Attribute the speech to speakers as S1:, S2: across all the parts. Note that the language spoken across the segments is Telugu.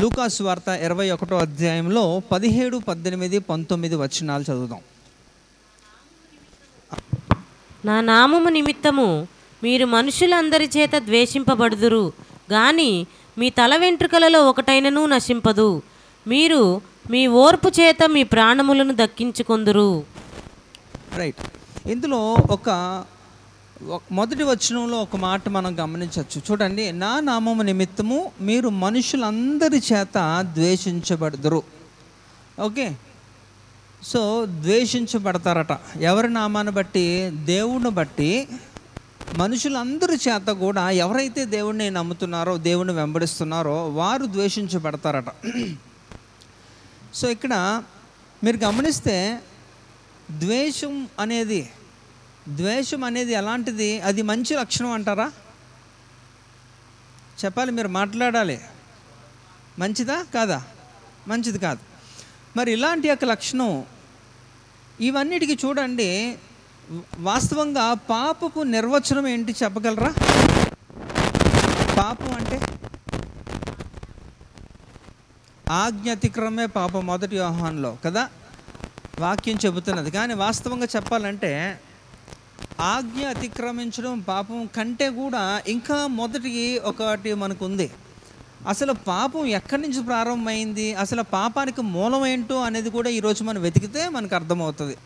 S1: లూకా సువార్త 21వ అధ్యాయంలో 17, 18, 19 వచనాలు చదువుదాం.
S2: నా నామము నిమిత్తము మీరు మనుషులందరి చేత ద్వేషింపబడుదురు గాని మీ తల వెంట్రుకలలో ఒకటైనను నశింపదు. మీరు మీ ఓర్పు చేత మీ ప్రాణములను దక్కించుకొందురు.
S1: రైట్. ఇందులో మొదటి వచనంలో ఒక మాట మనం గమనించవచ్చు. చూడండి, నా నామము నిమిత్తము మీరు మనుషులందరి చేత ద్వేషించబడుదురు. Okay, so ద్వేషించబడతారట. ఎవరి నామాన్ని బట్టి? దేవుణ్ణి బట్టి మనుషులందరి చేత కూడా ఎవరైతే దేవుణ్ణి నమ్ముతున్నారో, దేవుణ్ణి వెంబడిస్తున్నారో వారు ద్వేషించబడతారట. సో ఇక్కడ మీరు గమనిస్తే ద్వేషం అనేది ఎలాంటిది? అది మంచి లక్షణం అంటారా? చెప్పాలి, మీరు మాట్లాడాలి. మంచిదా కాదా? మంచిది కాదు. మరి ఇలాంటి యొక్క లక్షణం ఇవన్నిటికీ చూడండి, వాస్తవంగా పాపపు నిర్వచనం ఏంటి చెప్పగలరా? పాపం అంటే ఆజ్ఞ అతిక్రమే పాపం, మొదటి యోహానులో కదా వాక్యం చెబుతున్నది. కానీ వాస్తవంగా చెప్పాలంటే ఆజ్ఞ అతిక్రమించడం పాపం కంటే కూడా ఇంకా ఒకటి మనకు ఉంది. అసలు పాపం ఎక్కడి నుంచి ప్రారంభమైంది, అసలు పాపానికి మూలం ఏంటో అనేది కూడా ఈరోజు మనం వెతికితే మనకు అర్థమవుతుంది.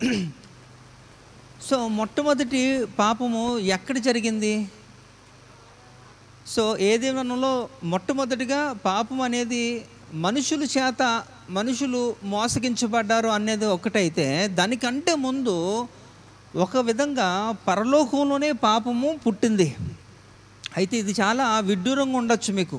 S1: సో మొట్టమొదటి పాపము ఎక్కడ జరిగింది? సో ఏదేమనలో మొట్టమొదటిగా పాపం అనేది మనుషులు మోసగించబడ్డారు అనేది ఒకటైతే, దానికంటే ముందు ఒక విధంగా పరలోకంలోనే పాపము పుట్టింది. అయితే ఇది చాలా విడ్డూరంగా ఉండొచ్చు మీకు.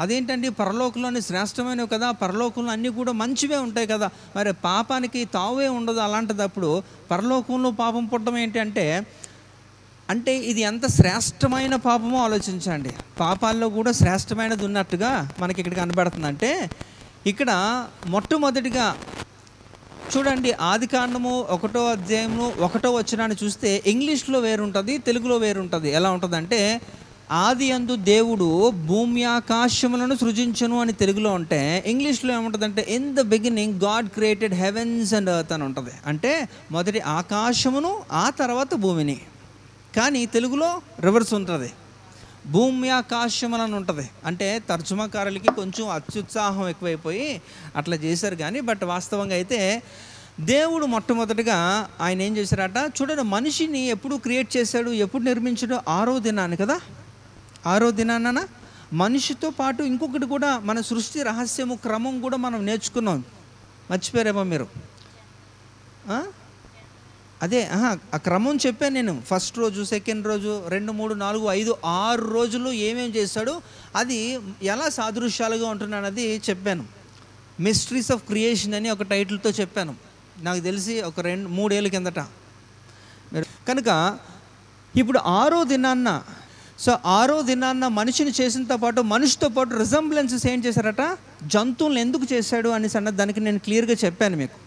S1: అదేంటండి, పరలోకంలోని శ్రేష్టమైనవి కదా, పరలోకంలో అన్నీ కూడా మంచివే ఉంటాయి కదా, మరి పాపానికి తావే ఉండదు. అలాంటిదప్పుడు పరలోకంలో పాపం పుట్టడం ఏంటి అంటే ఇది ఎంత శ్రేష్టమైన పాపమో ఆలోచించండి. పాపాల్లో కూడా శ్రేష్టమైనది ఉన్నట్టుగా మనకి ఇక్కడ కనబడుతుందంటే, ఇక్కడ మొట్టమొదటిగా చూడండి, ఆదికాండము 1వ అధ్యాయము 1వ వచనాన్ని చూస్తే ఇంగ్లీష్లో వేరుంటుంది, తెలుగులో వేరుంటుంది. ఎలా ఉంటుందంటే, ఆది యందు దేవుడు భూమి ఆకాశములను సృజించును అని తెలుగులో ఉంటే, ఇంగ్లీష్లో ఏముంటుందంటే in the beginning God created heavens and earth అని ఉంటుంది. అంటే మొదటి ఆకాశమును, ఆ తర్వాత భూమిని. కానీ తెలుగులో రివర్స్ ఉంటుంది, భూమి ఆకాశములను ఉంటుంది. అంటే తర్జుమాకారులకి కొంచెం అత్యుత్సాహం ఎక్కువైపోయి అట్లా చేశారు. కానీ బట్ వాస్తవంగా అయితే దేవుడు మొట్టమొదటిగా ఆయన ఏం చేశారట, చూడండి, మనిషిని ఎప్పుడు క్రియేట్ చేశాడు, ఎప్పుడు నిర్మించాడు? 6వ దినాన్ని కదా. 6వ దినాన్న మనిషితో పాటు ఇంకొకటి కూడా, మన సృష్టి రహస్యము క్రమం కూడా మనం నేర్చుకున్నాం. మర్చిపోయారేమో మీరు? అదే ఆ క్రమం చెప్పాను నేను. ఫస్ట్ రోజు, సెకండ్ రోజు, 2, 3, 4, 5, 6 రోజులు ఏమేమి చేశాడు, అది ఎలా సాదృశ్యాలుగా ఉంటున్నానది చెప్పాను. మిస్టరీస్ ఆఫ్ క్రియేషన్ అని ఒక టైటిల్తో చెప్పాను, నాకు తెలిసి ఒక 2-3 ఏళ్ళ కిందట. కనుక ఇప్పుడు 6వ దినాన్న, సో 6వ దినాన్న మనిషిని చేసినతో పాటు మనిషితో పాటు రిజంబ్లెన్సెస్ ఏం చేశారట, జంతువులను ఎందుకు చేశాడు అనేసి అన్నది దానికి నేను క్లియర్గా చెప్పాను మీకు.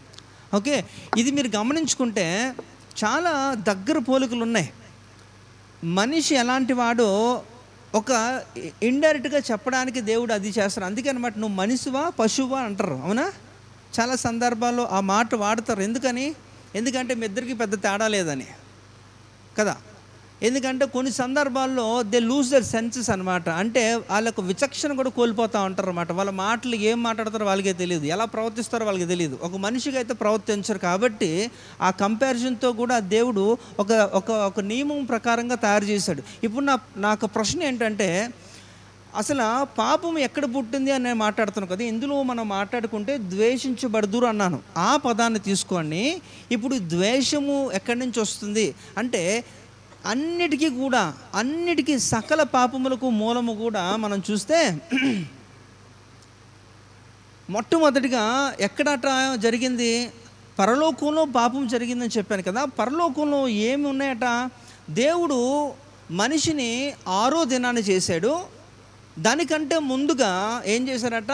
S1: ఓకే, ఇది మీరు గమనించుకుంటే చాలా దగ్గర పోలికలు ఉన్నాయి. మనిషి ఎలాంటి వాడో ఒక ఇండైరెక్ట్గా చెప్పడానికి దేవుడు అది చేస్తారు. అందుకే అనమాట, నువ్వు మనిషివా పశువా అంటారు, అవునా? చాలా సందర్భాల్లో ఆ మాట వాడతారు. ఎందుకంటే మీ ఇద్దరికి పెద్ద తేడా లేదని కదా. ఎందుకంటే కొన్ని సందర్భాల్లో దే లూజ్ దర్ సెన్సెస్ అనమాట. అంటే వాళ్ళకు విచక్షణ కూడా కోల్పోతూ ఉంటారు అనమాట. వాళ్ళ మాటలు ఏం మాట్లాడతారో వాళ్ళకే తెలియదు, ఎలా ప్రవర్తిస్తారో వాళ్ళకి తెలియదు. ఒక మనిషిగా అయితే ప్రవర్తించరు. కాబట్టి ఆ కంపారిజన్తో కూడా దేవుడు ఒక నియమం ప్రకారంగా తయారు చేశాడు. ఇప్పుడు నాకు ప్రశ్న ఏంటంటే, అసలు పాపం ఎక్కడ పుట్టింది అని నేను మాట్లాడుతున్నాను కదా. ఇందులో మనం మాట్లాడుకుంటే ద్వేషించబడుదురు అన్నాను, ఆ పదాన్ని తీసుకోండి. ఇప్పుడు ద్వేషము ఎక్కడి నుంచి వస్తుంది అంటే, అన్నిటికీ సకల పాపములకు మూలము కూడా మనం చూస్తే మొట్టమొదటిగా ఎక్కడట జరిగింది? పరలోకంలో పాపం జరిగిందని చెప్పాను కదా. పరలోకంలో ఏమి ఉన్నాయట? దేవుడు మనిషిని 6వ దినాన్ని చేశాడు. దానికంటే ముందుగా ఏం చేశారట?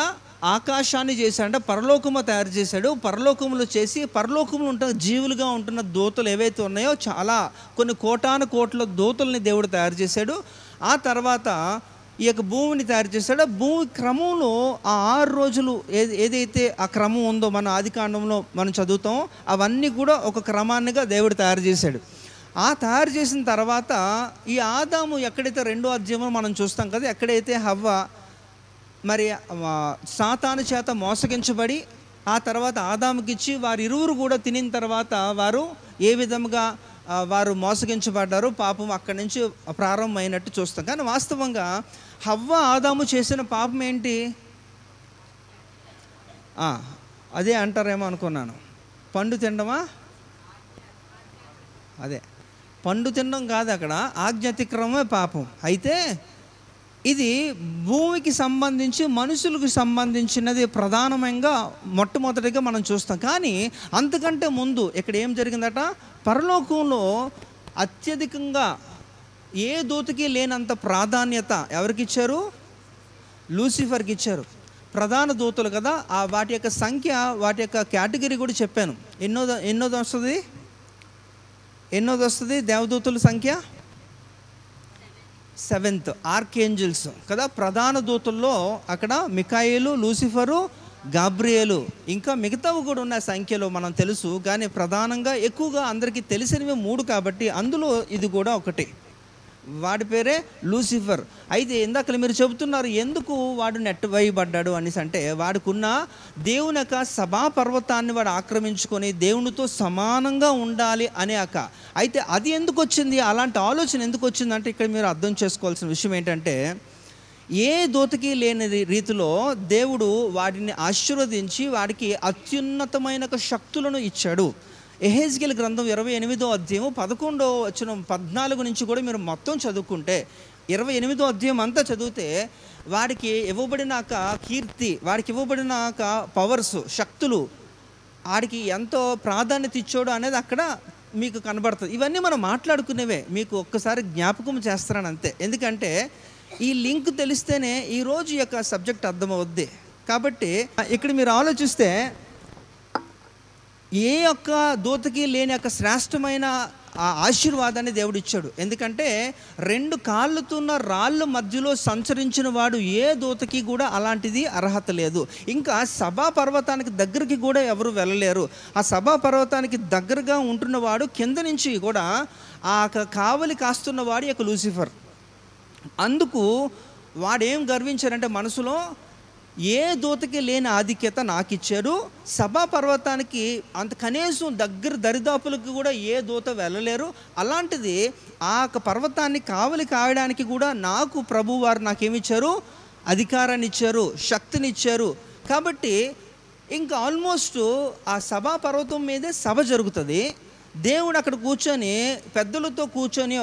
S1: ఆకాశాన్ని చేశాడంటే పరలోకము తయారు చేశాడు. పరలోకములో చేసి, పరలోకములు ఉంటున్న జీవులుగా ఉంటున్న దూతలు ఏవైతే ఉన్నాయో, చాలా కొన్ని కోటాను కోట్ల దూతల్ని దేవుడు తయారు చేశాడు. ఆ తర్వాత ఈ యొక్క భూమిని తయారు చేశాడు. ఆ భూమి క్రమంలో ఆ 6 రోజులు ఏదైతే ఆ క్రమం ఉందో మన ఆదికాండంలో మనం చదువుతాం, అవన్నీ కూడా ఒక క్రమాన్నిగా దేవుడు తయారు చేశాడు. ఆ తయారు చేసిన తర్వాత ఈ ఆదాము ఎక్కడైతే 2వ అధ్యాయంలో మనం చూస్తాం కదా, ఎక్కడైతే హవ్వ మరి సాతాను చేత మోసగించబడి ఆ తర్వాత ఆదాముకిచ్చి వారిరువురు కూడా తినిన తర్వాత వారు ఏ విధంగా వారు మోసగించబడ్డారు, పాపం అక్కడి నుంచి ప్రారంభమైనట్టు చూస్తాం. కానీ వాస్తవంగా హవ్వ ఆదాము చేసిన పాపం ఏంటి? అదే అంటారేమో అనుకున్నాను. పండు తినడమా? అదే పండు తినడం కాదు, అక్కడ ఆజ్ఞాతిక్రమమే పాపం. అయితే ఇది భూమికి సంబంధించి మనుషులకు సంబంధించినది ప్రధానంగా మొట్టమొదటిగా మనం చూస్తాం. కానీ అంతకంటే ముందు ఇక్కడ ఏం జరిగిందట, పరలోకంలో అత్యధికంగా ఏ దూతకి లేనంత ప్రాధాన్యత ఎవరికి ఇచ్చారు? లూసిఫర్కి ఇచ్చారు. ప్రధాన దూతలు కదా, వాటి యొక్క సంఖ్య, వాటి యొక్క కేటగిరీ కూడా చెప్పాను. ఎన్నోది వస్తుంది దేవదూతుల సంఖ్య? 7th ఆర్కేంజల్స్ కదా. ప్రధాన దూతల్లో అక్కడ మికాయేలు, లూసిఫరు, గాబ్రియేలు, ఇంకా మిగతావి కూడా ఉన్న సంఖ్యలో మనం తెలుసు. కానీ ప్రధానంగా ఎక్కువగా అందరికీ తెలిసినవి 3 కాబట్టి అందులో ఇది కూడా ఒకటి. వాడి పేరే లూసిఫర్. అయితే ఇందాక మీరు చెబుతున్నారు ఎందుకు వాడు నెట్టవేయబడ్డాడు అనేసి అంటే, వాడికున్న దేవుని యొక్క సభాపర్వతాన్ని వాడు ఆక్రమించుకొని దేవునితో సమానంగా ఉండాలి అనే అయితే అది ఎందుకు వచ్చింది, అలాంటి ఆలోచన ఎందుకు వచ్చిందంటే, ఇక్కడ మీరు అర్థం చేసుకోవాల్సిన విషయం ఏంటంటే, ఏ దూతకి లేని రీతిలో దేవుడు వాడిని ఆశీర్వదించి వాడికి అత్యున్నతమైన శక్తులను ఇచ్చాడు. ఎహెజ్కేలు గ్రంథం 28వ అధ్యాయం 11వ వచనం 14 నుంచి కూడా మీరు మొత్తం చదువుకుంటే, 28వ అధ్యాయం అంతా చదివితే వాడికి ఇవ్వబడినాక కీర్తి, వాడికి ఇవ్వబడినాక పవర్స్, శక్తులు, వాడికి ఎంతో ప్రాధాన్యత ఇచ్చాడు అనేది అక్కడ మీకు కనబడుతుంది. ఇవన్నీ మనం మాట్లాడుకునేవే, మీకు ఒక్కసారి జ్ఞాపకం చేస్తాను అంతే. ఎందుకంటే ఈ లింక్ తెలిస్తేనే ఈరోజు యొక్క సబ్జెక్ట్ అర్థమవుద్ది. కాబట్టి ఇక్కడ మీరు ఆలోచిస్తే ఏ యొక్క దూతకి లేని యొక్క శ్రేష్టమైన ఆశీర్వాదాన్ని దేవుడు ఇచ్చాడు. ఎందుకంటే 2 కాళ్ళుతున్న రాళ్ళ మధ్యలో సంచరించిన వాడు ఏ దూతకి కూడా అలాంటిది అర్హత లేదు. ఇంకా సభా పర్వతానికి దగ్గరికి కూడా ఎవరు వెళ్ళలేరు. ఆ సభా పర్వతానికి దగ్గరగా ఉంటున్నవాడు కింద నుంచి కూడా ఆ కావలి కాస్తున్నవాడు యొక్క లూసిఫర్. అందుకు వాడేం గర్వించారంటే మనసులో, ఏ దూతకి లేని ఆధిక్యత నాకు ఇచ్చారు, సభా పర్వతానికి అంత కనీసం దరిదాపులకు కూడా ఏ దూత వెళ్ళలేరు, అలాంటిది ఆ పర్వతాన్ని కావలి కాయడానికి కూడా నాకు ప్రభువారు నాకేమిచ్చారు? అధికారాన్ని ఇచ్చారు, శక్తిని ఇచ్చారు. కాబట్టి ఇంకా ఆల్మోస్ట్ ఆ సభా పర్వతం మీదే సభ జరుగుతుంది. దేవుడు అక్కడ కూర్చొని పెద్దలతో కూర్చొని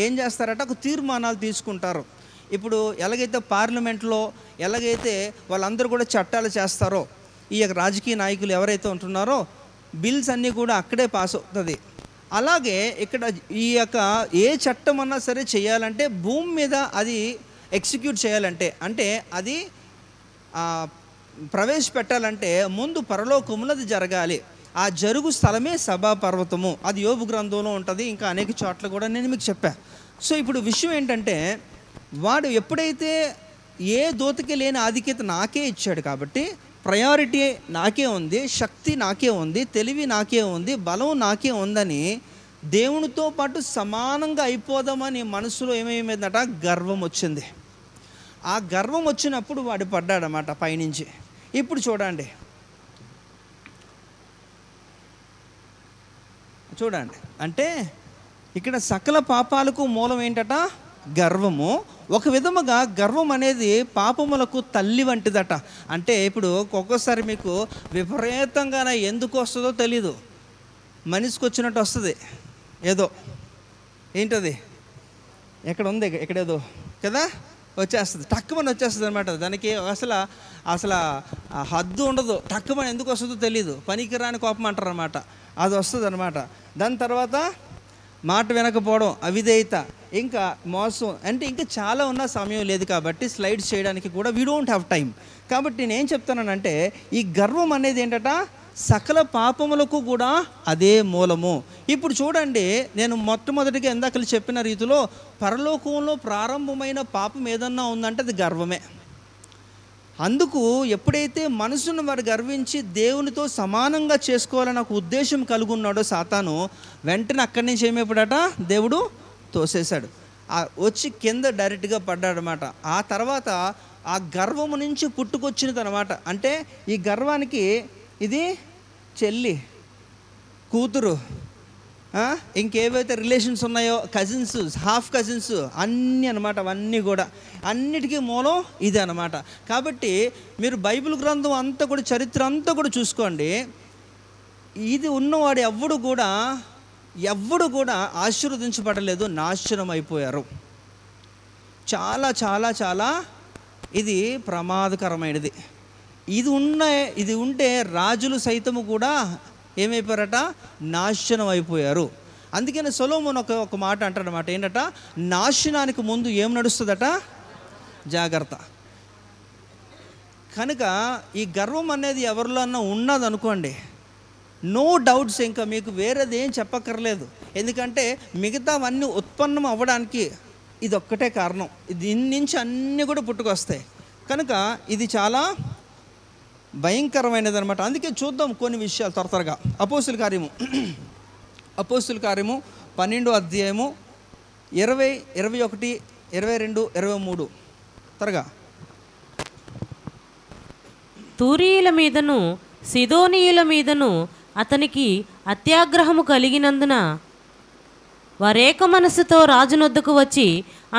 S1: ఏం చేస్తారట, ఒక తీర్మానాలు తీసుకుంటారు. ఇప్పుడు ఎలాగైతే పార్లమెంట్లో ఎలాగైతే వాళ్ళందరూ కూడా చట్టాలు చేస్తారో, ఈ యొక్క రాజకీయ నాయకులు ఎవరైతే ఉంటున్నారో బిల్స్ అన్నీ కూడా అక్కడే పాస్ అవుతుంది. అలాగే ఇక్కడ ఈ యొక్క ఏ చట్టం అన్నా సరే చేయాలంటే భూమి మీద అది ఎగ్జిక్యూట్ చేయాలంటే, అంటే అది ప్రవేశపెట్టాలంటే ముందు పరలోకములో అది జరగాలి. ఆ జరుగు స్థలమే సభా పర్వతము. అది యోబు గ్రంథంలో ఉంటుంది, ఇంకా అనేక చోట్ల కూడా నేను మీకు చెప్పాను. సో ఇప్పుడు విషయం ఏంటంటే, వాడు ఎప్పుడైతే ఏ దూతకి లేని ఆధిక్యత నాకే ఇచ్చాడు కాబట్టి ప్రయారిటీ నాకే ఉంది, శక్తి నాకే ఉంది, తెలివి నాకే ఉంది, బలం నాకే ఉందని దేవునితో పాటు సమానంగా అయిపోదామని మనసులో ఏమేమిందట, గర్వం వచ్చింది. ఆ గర్వం వచ్చినప్పుడు వాడు పడ్డాడన్నమాట పైనుంచి. ఇప్పుడు చూడండి అంటే ఇక్కడ సకల పాపాలకు మూలం ఏంటట, గర్వము. ఒక విధముగా గర్వం అనేది పాపములకు తల్లి వంటిదట. అంటే ఇప్పుడు ఒక్కొక్కసారి మీకు విపరీతంగా ఎందుకు వస్తుందో తెలీదు, మనిషికి వచ్చినట్టు వస్తుంది. ఏదో ఏంటది, ఎక్కడ ఉంది, ఎక్కడేదో కదా వచ్చేస్తుంది, టక్కుమని వచ్చేస్తుంది అనమాట. దానికి అసలు హద్దు ఉండదు. టక్కుమని ఎందుకు వస్తుందో తెలీదు, పనికిరాని కోపం అంటారు అనమాట. అది వస్తుంది అనమాట. దాని తర్వాత మాట వినకపోవడం, అవిధేయత, ఇంకా మోసం, అంటే ఇంకా చాలా ఉన్న సమయం లేదు కాబట్టి స్లైడ్స్ చేయడానికి కూడా వీ డోంట్ హ్యావ్ టైం. కాబట్టి నేను ఏం చెప్తానంటే, ఈ గర్వం అనేది ఏంటట, సకల పాపములకు కూడా అదే మూలము. ఇప్పుడు చూడండి, నేను మొట్టమొదటిగా ఇందాక చెప్పిన రీతిలో పరలోకంలో ప్రారంభమైన పాపం ఏదన్నా ఉందంటే అది గర్వమే. అందుకు ఎప్పుడైతే మనసును వారు గర్వించి దేవునితో సమానంగా చేసుకోవాలని ఒక ఉద్దేశం కలుగున్నాడో సాతాను, వెంటనే అక్కడి నుంచి ఏమైపోయాడట, దేవుడు తోసేశాడు. వచ్చి కింద డైరెక్ట్గా పడ్డాడనమాట. ఆ తర్వాత ఆ గర్వము నుంచి పుట్టుకొచ్చినదనమాట. అంటే ఈ గర్వానికి ఇది చెల్లి, కూతురు, ఇంకేవైతే రిలేషన్స్ ఉన్నాయో, కజిన్స్, హాఫ్ కజిన్స్ అన్నీ అనమాట. అవన్నీ కూడా అన్నిటికీ మూలం ఇది అనమాట. కాబట్టి మీరు బైబిల్ గ్రంథం అంతా కూడా, చరిత్ర అంతా కూడా చూసుకోండి. ఇది ఉన్నవాడు ఎవ్వడు కూడా ఆశీర్వదించబడలేదు, నాశనం అయిపోయారు. చాలా చాలా చాలా ఇది ప్రమాదకరమైనది. ఇది ఉంటే రాజులు సైతము కూడా ఏమైపోయారట, నాశనం అయిపోయారు. అందుకని సొలొమోను ఒక మాట అంటాడనమాట. ఏంటట, నాశనానికి ముందు ఏం నడుస్తుందట, జాగ్రత్త. కనుక ఈ గర్వం అనేది ఎవరిలో అన్నా ఉన్నదనుకోండి, నో డౌట్స్, ఇంకా మీకు వేరేది ఏం చెప్పక్కర్లేదు. ఎందుకంటే మిగతావన్నీ ఉత్పన్నం అవ్వడానికి ఇది ఒక్కటే కారణం. దీని నుంచి అన్నీ కూడా పుట్టుకొస్తాయి. కనుక ఇది చాలా భయంకరమైనది అనమాట. అందుకే చూద్దాం కొన్ని విషయాలు త్వరగా. అపోస్తుల కార్యము 12వ అధ్యాయము 20, 21, 22, 23 త్వరగా.
S2: తూరీయుల మీదను సిదోనీయుల మీదను అతనికి అత్యాగ్రహము కలిగినందున వారేక మనస్సుతో రాజునొద్దకు వచ్చి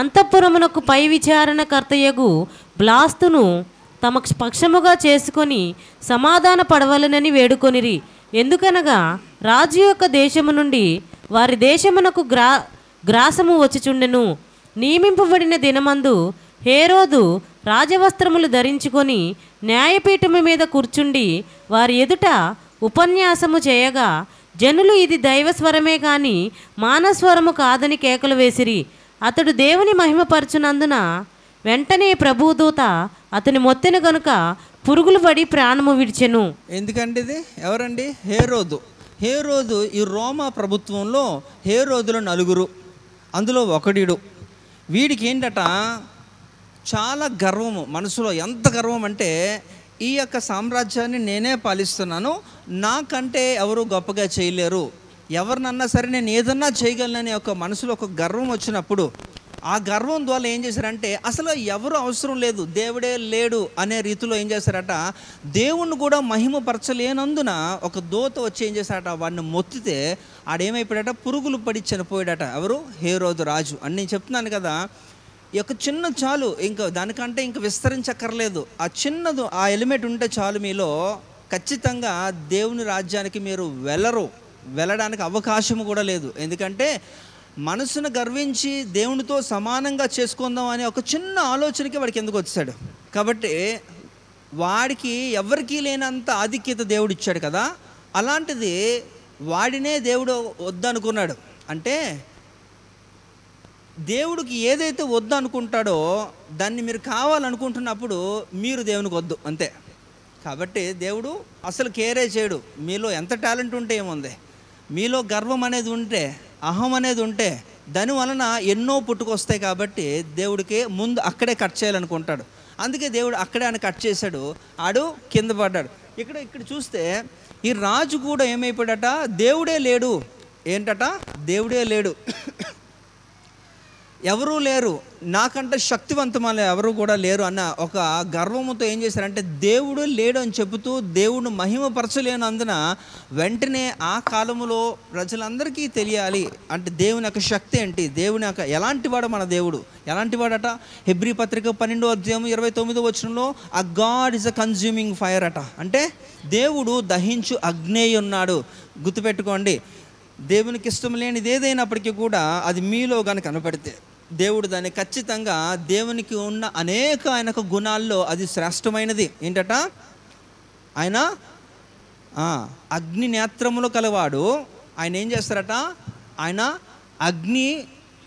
S2: అంతఃపురమునకు పై విచారణకర్తయగు బ్లాస్తును తమ పక్షముగా చేసుకొని సమాధాన పడవలనని వేడుకొనిరి. ఎందుకనగా రాజు యొక్క దేశము నుండి వారి దేశమునకు గ్రాసము వచ్చిచుండెను. నియమింపబడిన దినమందు హేరోదు రాజవస్త్రములు ధరించుకొని న్యాయపీఠము మీద కూర్చుండి వారి ఎదుట ఉపన్యాసము చేయగా జనులు ఇది దైవస్వరమే కాని మానస్వరము కాదని కేకలు వేసిరి. అతడు దేవుని మహిమపరచునందున వెంటనే ప్రభుదూత అతని మొత్తెను గనుక పురుగులు పడి ప్రాణము విడిచెను.
S1: ఎందుకంటే ఇది ఎవరండి, హేరోదు ఈ రోమా ప్రభుత్వంలో హేరోదులు 4, అందులో ఒకడు. వీడికి ఏంటట, చాలా గర్వము మనసులో. ఎంత గర్వం అంటే, ఈ యొక్క సామ్రాజ్యాన్ని నేనే పాలిస్తున్నాను, నాకంటే ఎవరు గొప్పగా చేయలేరు, ఎవరినన్నా సరే నేను ఏదన్నా చేయగలనని ఒక మనసులో ఒక గర్వం వచ్చినప్పుడు, ఆ గర్వం ద్వారా ఏం చేశారంటే, అసలు ఎవరు అవసరం లేదు, దేవుడే లేడు అనే రీతిలో ఏం చేశారట, దేవుణ్ణి కూడా మహిమపరచలేనందున ఒక దూత వచ్చి ఏం చేశారట, వాడిని మొత్తితే ఆడేమైపోయాడట, పురుగులు పడి చనిపోయాడట. ఎవరు, హేరోదు రాజు. అని నేను చెప్తున్నాను కదా, ఈ యొక్క చిన్న చాలు, ఇంకా దానికంటే ఇంకా విస్తరించక్కర్లేదు. ఆ చిన్నది, ఆ ఎలిమెంట్ ఉంటే చాలు మీలో, ఖచ్చితంగా దేవుని రాజ్యానికి మీరు వెళ్ళడానికి అవకాశం కూడా లేదు. ఎందుకంటే మనసును గర్వించి దేవునితో సమానంగా చేసుకుందాం అనే ఒక చిన్న ఆలోచనకి వాడికి ఎందుకు వచ్చాడు. కాబట్టి వాడికి ఎవరికీ లేనంత ఆధిక్యత దేవుడు ఇచ్చాడు కదా, అలాంటిది వాడినే దేవుడు వద్దనుకున్నాడు. అంటే దేవుడికి ఏదైతే వద్దు అనుకుంటాడో దాన్ని మీరు కావాలనుకుంటున్నప్పుడు మీరు దేవునికి వద్దు, అంతే. కాబట్టి దేవుడు అసలు కేరే చేయడు. మీలో ఎంత టాలెంట్ ఉంటే ఏముంది, మీలో గర్వం అనేది ఉంటే, అహం అనేది ఉంటే, దాని వలన ఎన్నో పుట్టుకొస్తాయి. కాబట్టి దేవుడికి ముందు అక్కడే కట్ చేయాలనుకుంటాడు. అందుకే దేవుడు అక్కడే ఆయన కట్ చేశాడు, ఆడు కింద పడ్డాడు. ఇక్కడ చూస్తే ఈ రాజు కూడా ఏమైపోయాడట, దేవుడే లేడు. ఏంటట, దేవుడే లేడు, ఎవరూ లేరు, నాకంటే శక్తివంతమైన ఎవరు కూడా లేరు అన్న ఒక గర్వముతో ఏం చేశారంటే, దేవుడు లేడు అని చెబుతూ దేవుడు మహిమపరచలేనందున వెంటనే ఆ కాలంలో ప్రజలందరికీ తెలియాలి అంటే దేవుని యొక్క శక్తి ఏంటి, దేవుని యొక్క ఎలాంటి వాడు మన దేవుడు, ఎలాంటి వాడట. హెబ్రీ పత్రిక 12వ అధ్యాయం 29వ వచనంలో ఆ God is a consuming fire అట. అంటే దేవుడు దహించు అగ్నేయి ఉన్నాడు. గుర్తుపెట్టుకోండి, దేవునికి ఇష్టం లేనిది ఏదైనప్పటికీ కూడా అది మీలో కనుక కనపడితే దేవుడు దాన్ని ఖచ్చితంగా, దేవునికి ఉన్న అనేక ఆయనకు గుణాల్లో అది శ్రేష్టమైనది ఏంటట, ఆయన అగ్ని నేత్రములు కలవాడు. ఆయన ఏం చేస్తారట, ఆయన అగ్ని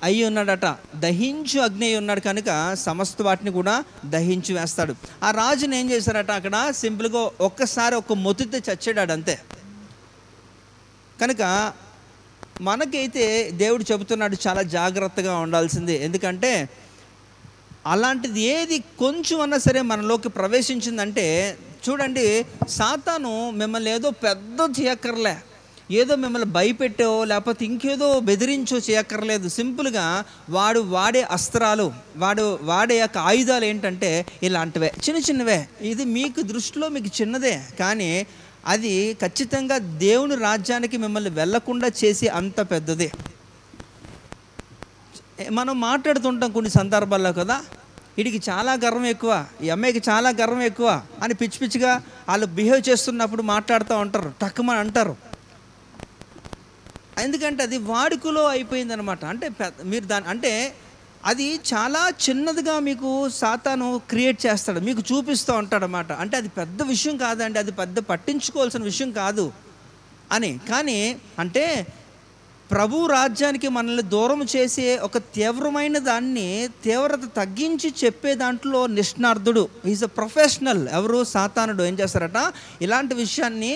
S1: అయి ఉన్నాడట, దహించు అగ్ని అయి ఉన్నాడు కనుక సమస్త వాటిని కూడా దహించి వేస్తాడు. ఆ రాజుని ఏం చేశారట, అక్కడ సింపుల్గా ఒక్కసారి ఒక మొత్తుతో చచ్చాడు అంతే. కనుక మనకైతే దేవుడు చెబుతున్నాడు చాలా జాగ్రత్తగా ఉండాల్సింది. ఎందుకంటే అలాంటిది ఏది కొంచెం అన్నా సరే మనలోకి ప్రవేశించిందంటే చూడండి, సాతాను మిమ్మల్ని ఏదో పెద్ద చేయక్కర్లే, ఏదో మిమ్మల్ని భయపెట్టో లేకపోతే ఇంకేదో బెదిరించో చేయక్కర్లేదు. సింపుల్గా వాడు వాడే అస్త్రాలు, వాడే యొక్క ఆయుధాలు ఏంటంటే ఇలాంటివే, చిన్న చిన్నవే. ఇది మీకు దృష్టిలో మీకు చిన్నదే, కానీ అది ఖచ్చితంగా దేవుని రాజ్యానికి మిమ్మల్ని వెళ్లకుండా చేసి అంత పెద్దదే. మనం మాట్లాడుతుంటాం కొన్ని సందర్భాల్లో కదా, వీడికి చాలా గర్వం ఎక్కువ, ఈ అమ్మాయికి చాలా గర్వం ఎక్కువ అని పిచ్చి పిచ్చిగా వాళ్ళు బిహేవ్ చేస్తున్నప్పుడు మాట్లాడుతూ ఉంటారు, టక్కుమని అంటారు. ఎందుకంటే అది వాడుకలో అయిపోయిందనమాట. అంటే మీరు అంటే అది చాలా చిన్నదిగా మీకు సాతాను క్రియేట్ చేస్తాడు, మీకు చూపిస్తూ ఉంటాడనమాట. అంటే అది పెద్ద విషయం కాదండి, అది పెద్ద పట్టించుకోవాల్సిన విషయం కాదు అని. కానీ అంటే ప్రభు రాజ్యానికి మనల్ని దూరం చేసే ఒక తీవ్రమైన దాన్ని తీవ్రత తగ్గించి చెప్పే దాంట్లో నిష్ణార్థుడు, ఈజ్ అ ప్రొఫెషనల్. ఎవరు? సాతానుడు. ఏం చేస్తారట, ఇలాంటి విషయాన్ని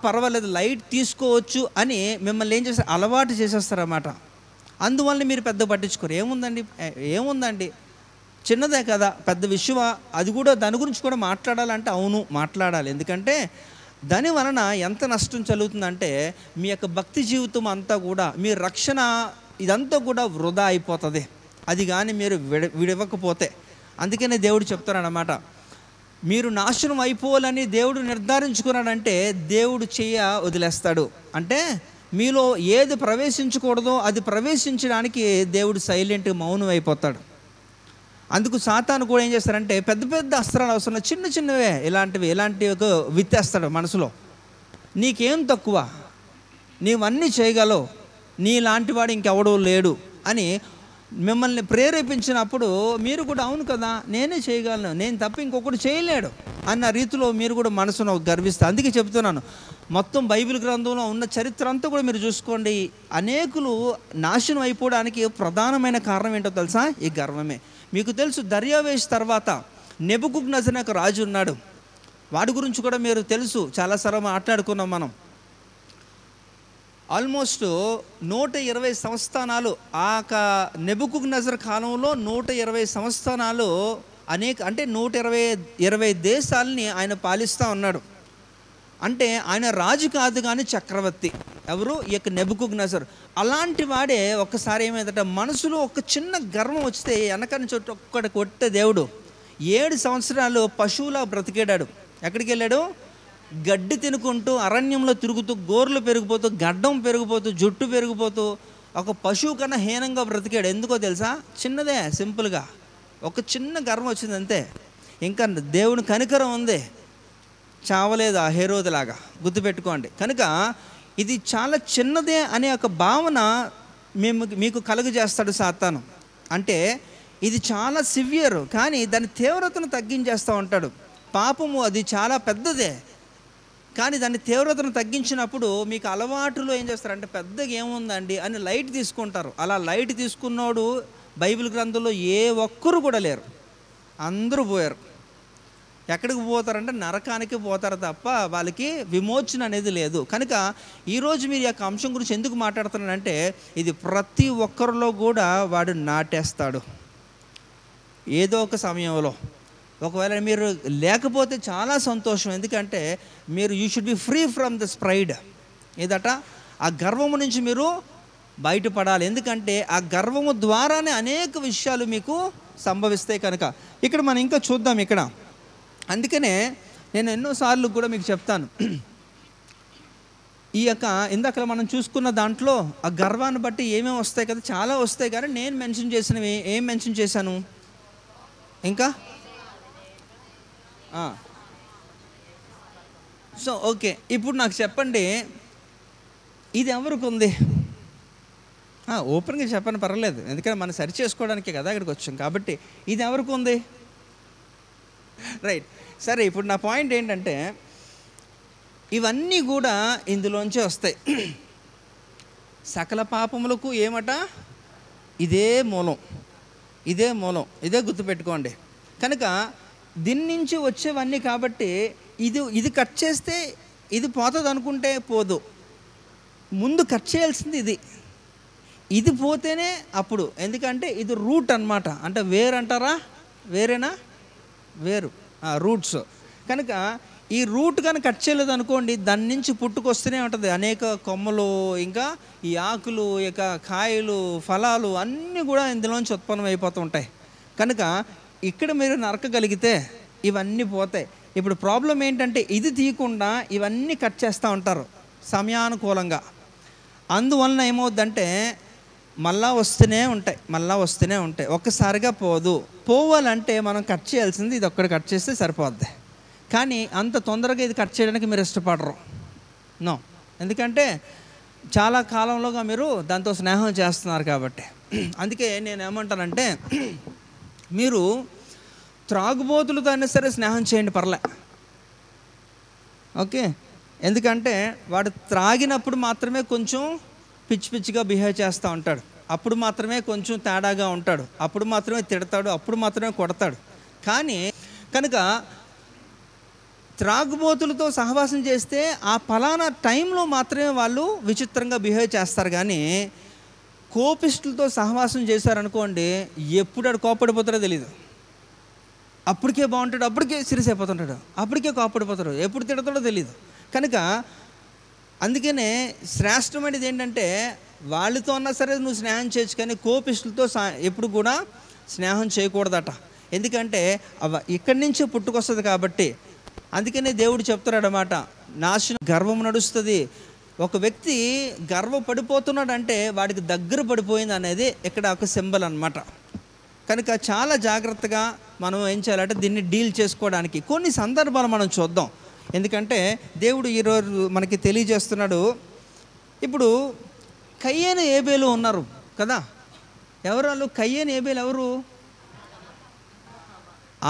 S1: పర్వాలేదు లైట్ తీసుకోవచ్చు అని మిమ్మల్ని ఏం చేస్తారు, అలవాటు చేసేస్తారన్నమాట. అందువల్ల మీరు పెద్ద పట్టించుకోరు. ఏముందండి చిన్నదే కదా, పెద్ద విషయమా, అది కూడా దాని గురించి కూడా మాట్లాడాలంటే అవును మాట్లాడాలి. ఎందుకంటే దాని వలన ఎంత నష్టం జరుగుతుందంటే మీ యొక్క భక్తి జీవితం అంతా కూడా, మీ రక్షణ ఇదంతా కూడా వృధా అయిపోతుంది అది కానీ మీరు విడవకపోతే. అందుకనే దేవుడు చెప్తారన్నమాట, మీరు నాశనం అయిపోవాలని దేవుడు నిర్ధారించుకున్నాడంటే దేవుడు వదిలేస్తాడు. అంటే మీలో ఏది ప్రవేశించకూడదో అది ప్రవేశించడానికి దేవుడు సైలెంట్గా మౌనం అయిపోతాడు. అందుకు సాతాను కూడా ఏం చేస్తారంటే పెద్ద పెద్ద అస్త్రాలు అవసరం, చిన్న చిన్నవే ఇలాంటివి విత్తేస్తాడు మనసులో. నీకేం తక్కువ, నీవన్నీ చేయగలవు, నీలాంటి వాడు ఇంకెవడో లేడు అని మిమ్మల్ని ప్రేరేపించినప్పుడు మీరు కూడా అవును కదా నేనే చేయగలను, నేను తప్ప ఇంకొకటి చేయలేడు అన్న రీతిలో మీరు కూడా మనసును గర్విస్తారు. అందుకే చెప్తున్నాను, మొత్తం బైబిల్ గ్రంథంలో ఉన్న చరిత్ర అంతా కూడా మీరు చూసుకోండి, అనేకులు నాశనం అయిపోవడానికి ప్రధానమైన కారణం ఏంటో తెలుసా? ఈ గర్వమే. మీకు తెలుసు, దర్యావేష్ తర్వాత నెబుకద్నెజర్ అనే ఒక రాజు ఉన్నాడు. వాడి గురించి కూడా మీరు తెలుసు, చాలాసార్లు మాట్లాడుకున్నాం మనం. ఆల్మోస్ట్ 120 సంస్థానాలు ఆ నెబుకద్నెజర్ కాలంలో 120 సంస్థానాలు అంటే 120 దేశాలని ఆయన పాలిస్తూ ఉన్నాడు. అంటే ఆయన రాజు కాదు కానీ చక్రవర్తి. ఎవరు? ఈ యొక్క నెబుకద్నెజర్. అలాంటి వాడే ఒక్కసారి ఏమైందట, మనసులో ఒక చిన్న గర్వం వస్తే వెనకని చోటు ఒక్కటి కొట్టే దేవుడు 7 సంవత్సరాలు పశువులా బ్రతికేడాడు. ఎక్కడికి వెళ్ళాడు? గడ్డి తినుకుంటూ అరణ్యంలో తిరుగుతూ, గోర్లు పెరిగిపోతూ, గడ్డం పెరిగిపోతూ, జుట్టు పెరిగిపోతూ ఒక పశువు కన్నా హీనంగా బ్రతికాడు. ఎందుకో తెలుసా? చిన్నదే, సింపుల్గా ఒక చిన్న గర్వం వచ్చింది అంతే. ఇంకా దేవుని కనికరం ఉంది, చావలేదు ఆ హేరోదులాగా, గుర్తుపెట్టుకోండి. కనుక ఇది చాలా చిన్నదే అనే ఒక భావన మీకు కలుగజేస్తాడు సాతాను. అంటే ఇది చాలా సివియర్, కానీ దాని తీవ్రతను తగ్గించేస్తూ ఉంటాడు. పాపము అది చాలా పెద్దదే, కానీ దాని తీవ్రతను తగ్గించినప్పుడు మీకు అలవాటులో ఏం చేస్తారంటే పెద్దగా ఏముందండి అని లైట్ తీసుకుంటారు. అలా లైట్ తీసుకున్నోడు బైబిల్ గ్రంథంలో ఏ ఒక్కరు కూడా లేరు, అందరూ పోయారు. ఎక్కడికి పోతారంటే నరకానికి పోతారు తప్ప వాళ్ళకి విమోచన అనేది లేదు. కనుక ఈరోజు మీరు యొక్క అంశం గురించి ఎందుకు మాట్లాడుతున్నానంటే ఇది ప్రతి ఒక్కరిలో కూడా వాడు నాటేస్తాడు ఏదో ఒక సమయంలో. ఒకవేళ మీరు లేకపోతే చాలా సంతోషం, ఎందుకంటే you should be free from this pride. ఏదట ఆ గర్వము నుంచి మీరు బయటపడాలి. ఎందుకంటే ఆ గర్వము ద్వారానే అనేక విషయాలు మీకు సంభవిస్తాయి. కనుక ఇక్కడ మనం ఇంకా చూద్దాం. ఇక్కడ అందుకనే నేను ఎన్నోసార్లు కూడా మీకు చెప్తాను, ఈ యొక్క ఇందాక మనం చూసుకున్న దాంట్లో ఆ గర్వాన్ని బట్టి ఏమేమి వస్తాయి కదా, చాలా వస్తాయి. కానీ నేను మెన్షన్ చేసినవి ఏం మెన్షన్ చేశాను? ఇంకా సో ఓకే, ఇప్పుడు నాకు చెప్పండి, ఇది ఎవరికి ఉంది? ఓపెన్గా చెప్పని పర్వాలేదు, ఎందుకంటే మనం సరి చేసుకోవడానికే కదా ఇక్కడికి వచ్చాం. కాబట్టి ఇది ఎవరికి ఉంది? రైట్, సరే. ఇప్పుడు నా పాయింట్ ఏంటంటే ఇవన్నీ కూడా ఇందులోంచే వస్తాయి. సకల పాపములకు ఏమట? ఇదే మూలం, ఇదే మూలం, ఇదే గుర్తుపెట్టుకోండి. కనుక దీని నుంచి వచ్చేవన్నీ కాబట్టి ఇది కట్ చేస్తే ఇది పోతుంది అనుకుంటే పోదు. ముందు కట్ చేయాల్సింది ఇది పోతేనే అప్పుడు. ఎందుకంటే ఇది రూట్ అన్నమాట. అంటే వేరు అంటారా? వేరేనా? వేరు, రూట్స్. కనుక ఈ రూట్ కానీ కట్ చేయలేదు అనుకోండి, దాని నుంచి పుట్టుకొస్తూనే ఉంటుంది అనేక కొమ్మలు, ఇంకా ఈ ఆకులు, ఇక కాయలు, ఫలాలు అన్నీ కూడా ఇందులోంచి ఉత్పన్నం అయిపోతూ ఉంటాయి. కనుక ఇక్కడ మీరు నరకగలిగితే ఇవన్నీ పోతాయి. ఇప్పుడు ప్రాబ్లం ఏంటంటే ఇది తీయకుండా ఇవన్నీ కట్ చేస్తూ ఉంటారు సమయానుకూలంగా. అందువలన ఏమవుద్దంటే మళ్ళా వస్తూనే ఉంటాయి, ఒక్కసారిగా పోవాలంటే మనం కట్ చేయాల్సింది ఇది ఒక్కటి కట్ చేస్తే సరిపోద్ది. కానీ అంత తొందరగా ఇది కట్ చేయడానికి మీరు ఇష్టపడరు. నో, ఎందుకంటే చాలా కాలంలోగా మీరు దాంతో స్నేహం చేస్తున్నారు కాబట్టి. అందుకే నేను ఏమంటానంటే, మీరు త్రాగుబోతులతో అయినా సరే స్నేహం చేయండి, పర్లే, ఓకే. ఎందుకంటే వాడు త్రాగినప్పుడు మాత్రమే కొంచెం పిచ్చి పిచ్చిగా బిహేవ్ చేస్తూ ఉంటాడు, అప్పుడు మాత్రమే కొంచెం తేడాగా ఉంటాడు, అప్పుడు మాత్రమే తిడతాడు, అప్పుడు మాత్రమే కొడతాడు. కానీ కనుక త్రాగుబోతులతో సహవాసం చేస్తే ఆ ఫలానా టైంలో మాత్రమే వాళ్ళు విచిత్రంగా బిహేవ్ చేస్తారు. కానీ కోపిస్టులతో సహవాసం చేశారనుకోండి, ఎప్పుడు ఆడు కోపడిపోతాడో తెలియదు. అప్పటికే బాగుంటాడు, అప్పటికే సీరియస్ అయిపోతుంటాడు, అప్పటికే కోపడిపోతాడు, ఎప్పుడు తిడతాడో తెలియదు. కనుక అందుకనే శ్రేష్టమైనది ఏంటంటే వాళ్ళతో అన్నా సరే నువ్వు స్నేహం చేయొచ్చు, కానీ కోపిస్టులతో ఎప్పుడు కూడా స్నేహం చేయకూడదట. ఎందుకంటే ఇక్కడి నుంచే పుట్టుకొస్తుంది కాబట్టి. అందుకనే దేవుడు చెప్తున్నాడు అన్నమాట, నాశనం గర్వం నడుస్తుంది. ఒక వ్యక్తి గర్వపడిపోతున్నాడంటే వాడికి దగ్గర పడిపోయింది అనేది ఇక్కడ ఒక సింబల్ అన్నమాట. కనుక చాలా జాగ్రత్తగా మనం ఏం చేయాలంటే దీన్ని డీల్ చేసుకోవడానికి కొన్ని సందర్భాలు మనం చూద్దాం. ఎందుకంటే దేవుడు ఈరోజు మనకి తెలియజేస్తున్నాడు. ఇప్పుడు కయ్యేను ఏబేలు ఉన్నారు కదా, ఎవరు వాళ్ళు? కయ్యేను ఏబేలు ఎవరు?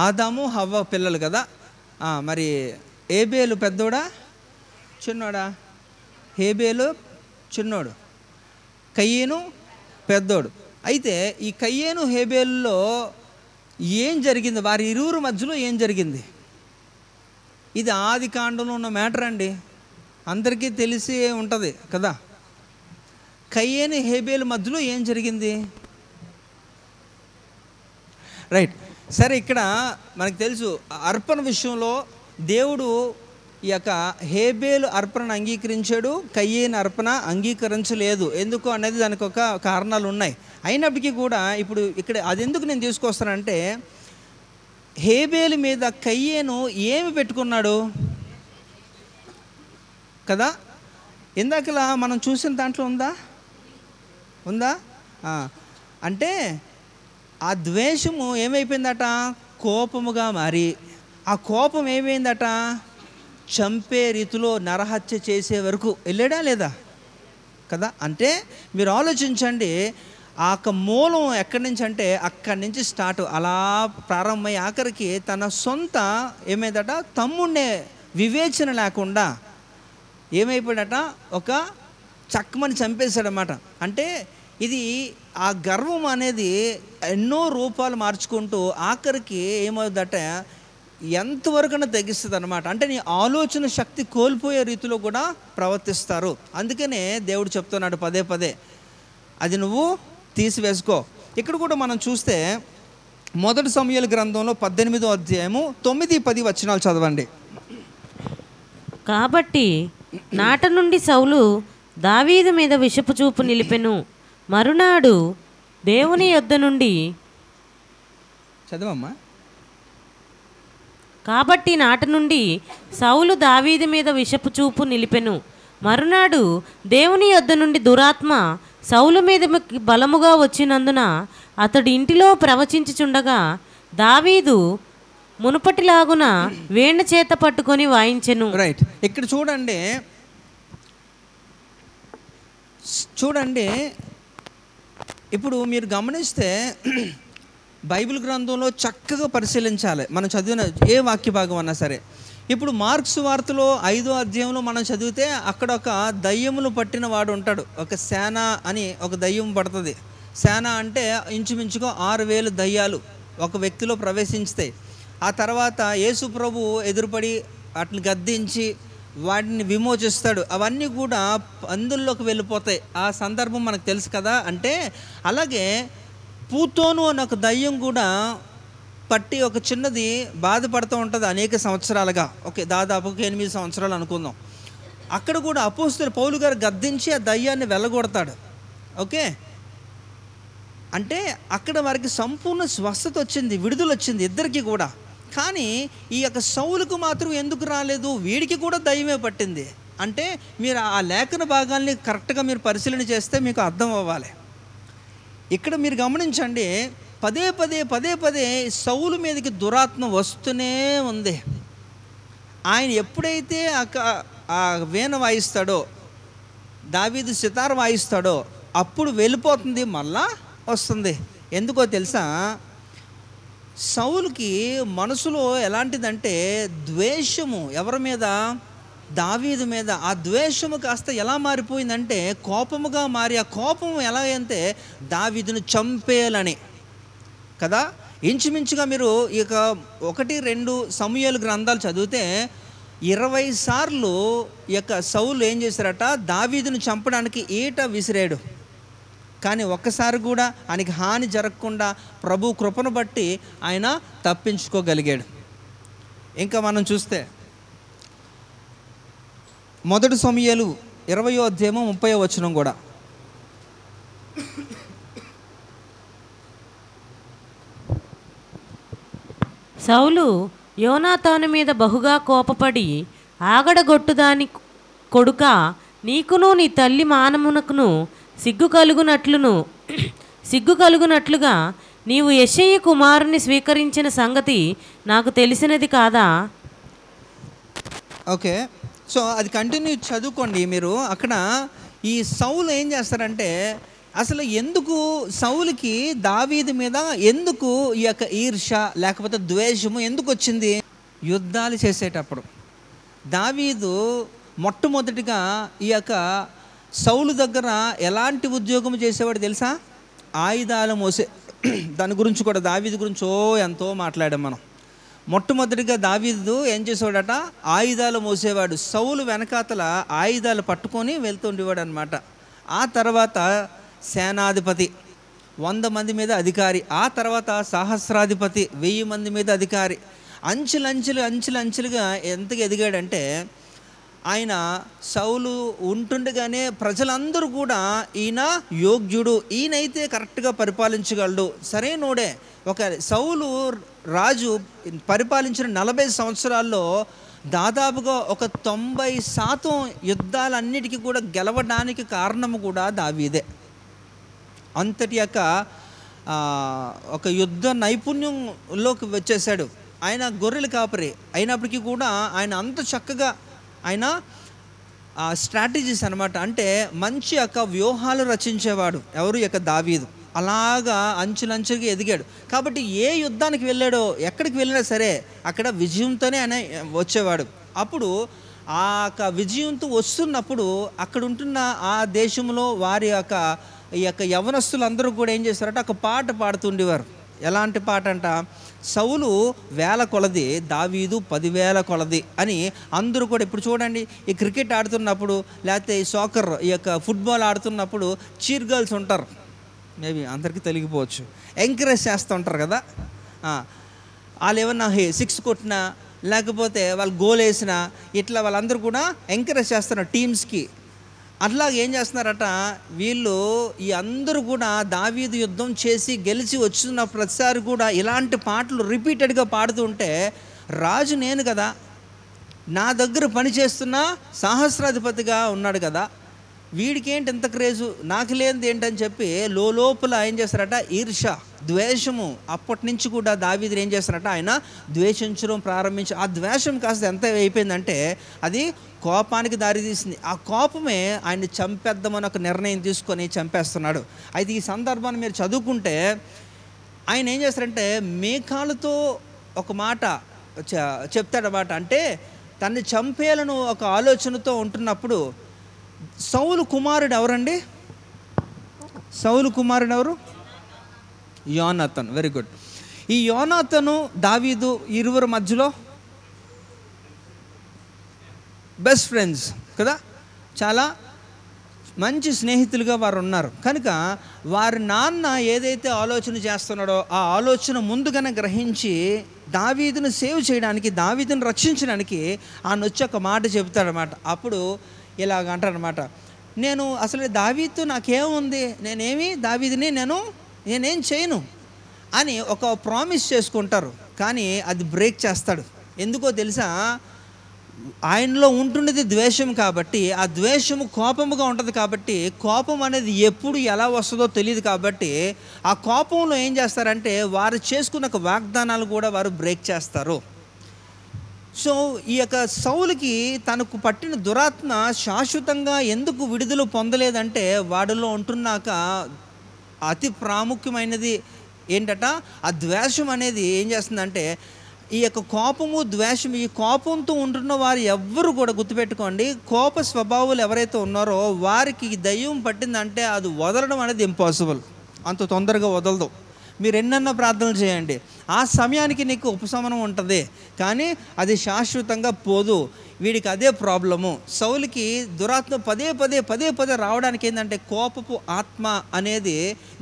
S1: ఆదాము హవ్వ పిల్లలు కదా. మరి ఏబేలు పెద్దోడా చిన్నోడా? హేబేలు చిన్నోడు, కయ్యేను పెద్దోడు. అయితే ఈ కయ్యేను హేబేలులో ఏం జరిగింది? వారి ఇరువురు మధ్యలో ఏం జరిగింది? ఇది ఆది కాండంలో ఉన్న మ్యాటర్ అండి, అందరికీ తెలిసి ఉంటుంది కదా. కయ్యేను హేబేలు మధ్యలో ఏం జరిగింది? రైట్, సరే. ఇక్కడ మనకు తెలుసు అర్పణ విషయంలో దేవుడు ఈ యొక్క హేబేలు అర్పణను అంగీకరించాడు, కయ్యేను అర్పణ అంగీకరించలేదు. ఎందుకు అనేది దానికి ఒక కారణాలు ఉన్నాయి. అయినప్పటికీ కూడా ఇప్పుడు ఇక్కడ అది ఎందుకు నేను తీసుకొస్తానంటే, హేబేలు మీద కయ్యేను ఏమి పెట్టుకున్నాడు కదా. ఇందాకలా మనం చూసిన దాంట్లో ఉందా? అంటే ఆ ద్వేషము ఏమైపోయిందట? కోపముగా మారి ఆ కోపం ఏమైందట? చంపే రీతిలో నరహత్య చేసే వరకు వెళ్ళాడా లేదా కదా. అంటే మీరు ఆలోచించండి, ఆ మూలం ఎక్కడి నుంచి అంటే అక్కడి నుంచి స్టార్ట్, అలా ప్రారంభమై ఆఖరికి తన సొంత ఏమైందట? తమ్ముడినే వివేచన లేకుండా ఏమైపోయాడట? ఒక చక్కమని చంపేశాడనమాట. అంటే ఇది ఆ గర్వం అనేది ఎన్నో రూపాలు మార్చుకుంటూ ఆఖరికి ఏమవుతుందట, ఎంతవరకైనా తెగిస్తుంది అనమాట. అంటే నీ ఆలోచన శక్తి కోల్పోయే రీతిలో కూడా ప్రవర్తిస్తారు. అందుకనే దేవుడు చెప్తున్నాడు పదే పదే, అది నువ్వు తీసివేసుకో. ఇక్కడ కూడా మనం చూస్తే 1 సమూయేలు గ్రంథంలో 18వ అధ్యాయము 9-10 వచనాలు చదవండి.
S2: కాబట్టి నాట నుండి సౌలు దావీదు మీద విషపు చూపు నిలిపెను. మరునాడు దేవుని యొద్ద నుండి
S1: చదవమ్మా.
S2: కాబట్టి నాట నుండి సౌలు దావీదు మీద విషపు చూపు నిలిపెను. మరునాడు దేవుని యొద్ద నుండి దురాత్మ సౌలు మీద బలముగా వచ్చినందున అతడి ఇంటిలో ప్రవచించుచుండగా దావీదు మునుపటిలాగున వేణు చేత పట్టుకొని వాయించెను.
S1: రైట్, ఇక్కడ చూడండి. ఇప్పుడు మీరు గమనిస్తే బైబిల్ గ్రంథంలో చక్కగా పరిశీలించాలి మనం చదివిన ఏ వాక్య భాగం అన్నా సరే. ఇప్పుడు మార్క్స్ వార్తలో 5వ అధ్యాయంలో మనం చదివితే అక్కడ ఒక దయ్యములు పట్టిన వాడు ఉంటాడు, ఒక సేన అని ఒక దయ్యం పడుతుంది. సేన అంటే ఇంచుమించుగా 6,000 దయ్యాలు ఒక వ్యక్తిలో ప్రవేశించుతాయి. ఆ తర్వాత యేసు ప్రభు ఎదురుపడి వాటిని గద్దించి వాటిని విమోచిస్తాడు. అవన్నీ కూడా పందుల్లోకి వెళ్ళిపోతాయి. ఆ సందర్భం మనకు తెలుసు కదా. అంటే అలాగే పూతోను అనే ఒక దయ్యం కూడా పట్టి ఒక చిన్నది బాధపడుతూ ఉంటుంది అనేక సంవత్సరాలుగా. ఓకే, దాదాపుగా 8 సంవత్సరాలు అనుకుందాం. అక్కడ కూడా అపోస్తలుడు పౌలు గారు గద్దించి ఆ దయ్యాన్ని వెళ్ళగొడతాడు. ఓకే, అంటే అక్కడ వారికి సంపూర్ణ స్వస్థత వచ్చింది, విడుదల వచ్చింది ఇద్దరికి కూడా. కానీ ఈ యొక్క సౌలుకు మాత్రం ఎందుకు రాలేదు? వీడికి కూడా దయ్యమే పట్టింది. అంటే మీరు ఆ లేఖన భాగాల్ని కరెక్ట్గా మీరు పరిశీలన చేస్తే మీకు అర్థం అవ్వాలి. ఇక్కడ మీరు గమనించండి, పదే పదే సౌలు మీదకి దురాత్మ వస్తూనే ఉంది. ఆయన ఎప్పుడైతే ఆ వీణ వాయిస్తాడో, దావీదు సితార్ వాయిస్తాడో అప్పుడు వెళ్ళిపోతుంది, మళ్ళా వస్తుంది. ఎందుకో తెలుసా? సౌలుకి మనసులో ఎలాంటిదంటే ద్వేషము ఎవరి మీద? దావీదు మీద. ఆ ద్వేషము కాస్త ఎలా మారిపోయిందంటే కోపముగా మారి, ఆ కోపం ఎలా అంటే దావీదును చంపేయాలని కదా. ఇంచుమించుగా మీరు ఇక 1-2 సమూయేలు గ్రంథాలు చదివితే 20 సార్లు ఈ యొక్క సౌలు ఏం చేశారట? దావీదును చంపడానికి ఈట విసిరాడు. కానీ ఒక్కసారి కూడా ఆయనకి హాని జరగకుండా ప్రభు కృపను బట్టి ఆయన తప్పించుకోగలిగాడు. ఇంకా మనం చూస్తే 1 సమూయేలు 20వ అధ్యాయం 30వ వచనం కూడా.
S2: సౌలు యోనాతాను మీద బహుగా కోపపడి, ఆగడగొట్టుదాని కొడుకా, నీకును నీ తల్లి మానమునకును సిగ్గు కలుగునట్లుగా నీవు యెషయి కుమారుని స్వీకరించిన సంగతి నాకు తెలిసినది కాదా?
S1: ఓకే, సో అది కంటిన్యూ చదువుకోండి మీరు. అక్కడ ఈ సౌలు ఏం చేస్తారంటే, అసలు ఎందుకు సౌలుకి దావీదు మీద ఎందుకు ఈ యొక్క ఈర్ష లేకపోతే ద్వేషము ఎందుకు వచ్చింది? యుద్ధాలు చేసేటప్పుడు దావీదు మొట్టమొదటిగా ఈ యొక్క సౌలు దగ్గర ఎలాంటి ఉద్యోగం చేసేవాడు తెలుసా? ఆయుధాలు మోసే. దాని గురించి కూడా దావీదు గురించి ఎంతో మాట్లాడాం మనం. మొట్టమొదటిగా దావీదు ఏం చేసేవాడట? ఆయుధాలు మోసేవాడు. సౌలు వెనకాతల ఆయుధాలు పట్టుకొని వెళ్తుండేవాడు అనమాట. ఆ తర్వాత సేనాధిపతి, 100 మంది మీద అధికారి. ఆ తర్వాత సహస్రాధిపతి, 1000 మంది మీద అధికారి. అంచెలుగా ఎంతగా ఎదిగాడంటే, ఆయన సౌలు ఉంటుండగానే ప్రజలందరూ కూడా ఈయన యోగ్యుడు, ఈయనైతే కరెక్ట్గా పరిపాలించగలడు, సరైనోడే. ఒక సౌలు రాజు పరిపాలించిన 40 సంవత్సరాల్లో దాదాపుగా ఒక 90% యుద్ధాలన్నిటికీ కూడా గెలవడానికి కారణము కూడా దావీదే. అంతటి యొక్క ఒక యుద్ధ నైపుణ్యంలోకి వచ్చేసాడు. ఆయన గొర్రెల కాపరి అయినప్పటికీ కూడా ఆయన అంత చక్కగా ఆయన స్ట్రాటజీస్ అనమాట, అంటే మంచి యొక్క వ్యూహాలు రచించేవాడు. ఎవరు? యొక్క దావీదు. అలాగా అంచులంచుగా ఎదిగాడు. కాబట్టి ఏ యుద్ధానికి వెళ్ళాడో, ఎక్కడికి వెళ్ళినా సరే అక్కడ విజయంతోనే ఆయన వచ్చేవాడు. అప్పుడు ఆ యొక్క విజయంతో వస్తున్నప్పుడు అక్కడ ఉంటున్న ఆ దేశంలో వారి యొక్క ఈ యొక్క యవనస్తులందరూ కూడా ఏం చేస్తారంటే ఒక పాట పాడుతుండేవారు. ఎలాంటి పాట అంట? సౌలు 1000 కొలది, దావీదు 10,000 కొలది అని అందరూ కూడా. ఇప్పుడు చూడండి, ఈ క్రికెట్ ఆడుతున్నప్పుడు లేకపోతే ఈ సాకర్, ఈ యొక్క ఫుట్బాల్ ఆడుతున్నప్పుడు చీర్ గర్ల్స్ ఉంటారు, మేబీ అందరికీ తెలియకపోవచ్చు, ఎంకరేజ్ చేస్తూ ఉంటారు కదా. వాళ్ళు ఏమన్నా 6 కొట్టినా లేకపోతే వాళ్ళు గోల్ వేసినా ఇట్లా వాళ్ళందరూ కూడా ఎంకరేజ్ చేస్తున్నారు టీమ్స్కి. అట్లాగే ఏం చేస్తున్నారట వీళ్ళు, ఈ అందరూ కూడా దావీదు యుద్ధం చేసి గెలిచి వచ్చిన ప్రతిసారి కూడా ఇలాంటి పాటలు రిపీటెడ్గా పాడుతూ ఉంటే, రాజు నేను కదా, నా దగ్గర పనిచేస్తున్న సహస్రాధిపతిగా ఉన్నాడు కదా, వీడికి ఏంటి ఇంత క్రేజు, నాకు లేనిది ఏంటని చెప్పి లోపల ఏం చేస్తారట? ఈర్ష, ద్వేషము. అప్పటి నుంచి కూడా దావీదుని ఏం చేస్తారట? ఆయన ద్వేషించడం ప్రారంభించి, ఆ ద్వేషం కాస్త ఎంత అయిపోయిందంటే అది కోపానికి దారితీసింది. ఆ కోపమే ఆయన్ని చంపేద్దామని ఒక నిర్ణయం తీసుకొని చంపేస్తున్నాడు. అయితే ఈ సందర్భాన్ని మీరు చదువుకుంటే ఆయన ఏం చేస్తారంటే మేకాలతో ఒక మాట చెప్తాడన్నమాట. అంటే తన్ని చంపేయాలని ఒక ఆలోచనతో ఉంటున్నప్పుడు, సౌలు కుమారుడు ఎవరండి? సౌలు కుమారుడు ఎవరు? యోనాతాను. Very good. ఈ యోనాతాను దావీదు ఇరువురు మధ్యలో బెస్ట్ ఫ్రెండ్స్ కదా, చాలా మంచి స్నేహితులుగా వారు ఉన్నారు. కనుక వారి నాన్న ఏదైతే ఆలోచన చేస్తున్నాడో ఆ ఆలోచన ముందుగానే గ్రహించి దావీదును సేవ్ చేయడానికి, దావీదును రక్షించడానికి ఆయన వచ్చి ఒక మాట చెబుతాడనమాట. అప్పుడు ఇలాగ అంటాడనమాట, నేను అసలు దావీదుతో నాకేముంది, దావీదుని నేనేం చేయను అని ఒక ప్రామిస్ చేసుకుంటారు. కానీ అది బ్రేక్ చేస్తాడు. ఎందుకో తెలుసా? ఆయనలో ఉంటున్నది ద్వేషం కాబట్టి, ఆ ద్వేషము కోపముగా ఉంటుంది కాబట్టి, కోపం అనేది ఎప్పుడు ఎలా వస్తుందో తెలియదు కాబట్టి ఆ కోపంలో ఏం చేస్తారంటే వారు చేసుకున్న వాగ్దానాలు కూడా వారు బ్రేక్ చేస్తారు. సో ఈ యొక్క సౌలుకి తనకు పట్టిన దురాత్మ శాశ్వతంగా ఎందుకు విడుదల పొందలేదంటే వాడిలో ఉంటున్నాక అతి ప్రాముఖ్యమైనది ఏంటట, ఆ ద్వేషం అనేది ఏం చేస్తుందంటే ఈ యొక్క కోపము ద్వేషం, ఈ కోపంతో ఉంటున్న వారు ఎవ్వరు కూడా గుర్తుపెట్టుకోండి, కోప స్వభావాలు ఎవరైతే ఉన్నారో వారికి దయ్యం పట్టిందంటే అది వదలడం అనేది ఇంపాసిబుల్, అంత తొందరగా వదలదు. మీరు ఎన్నెన్నో ప్రార్థనలు చేయండి, ఆ సమయానికి నీకు ఉపశమనం ఉంటుంది కానీ అది శాశ్వతంగా పోదు. వీడికి అదే ప్రాబ్లము. సౌలుకి దురాత్మ పదే పదే రావడానికి ఏంటంటే కోపపు ఆత్మ అనేది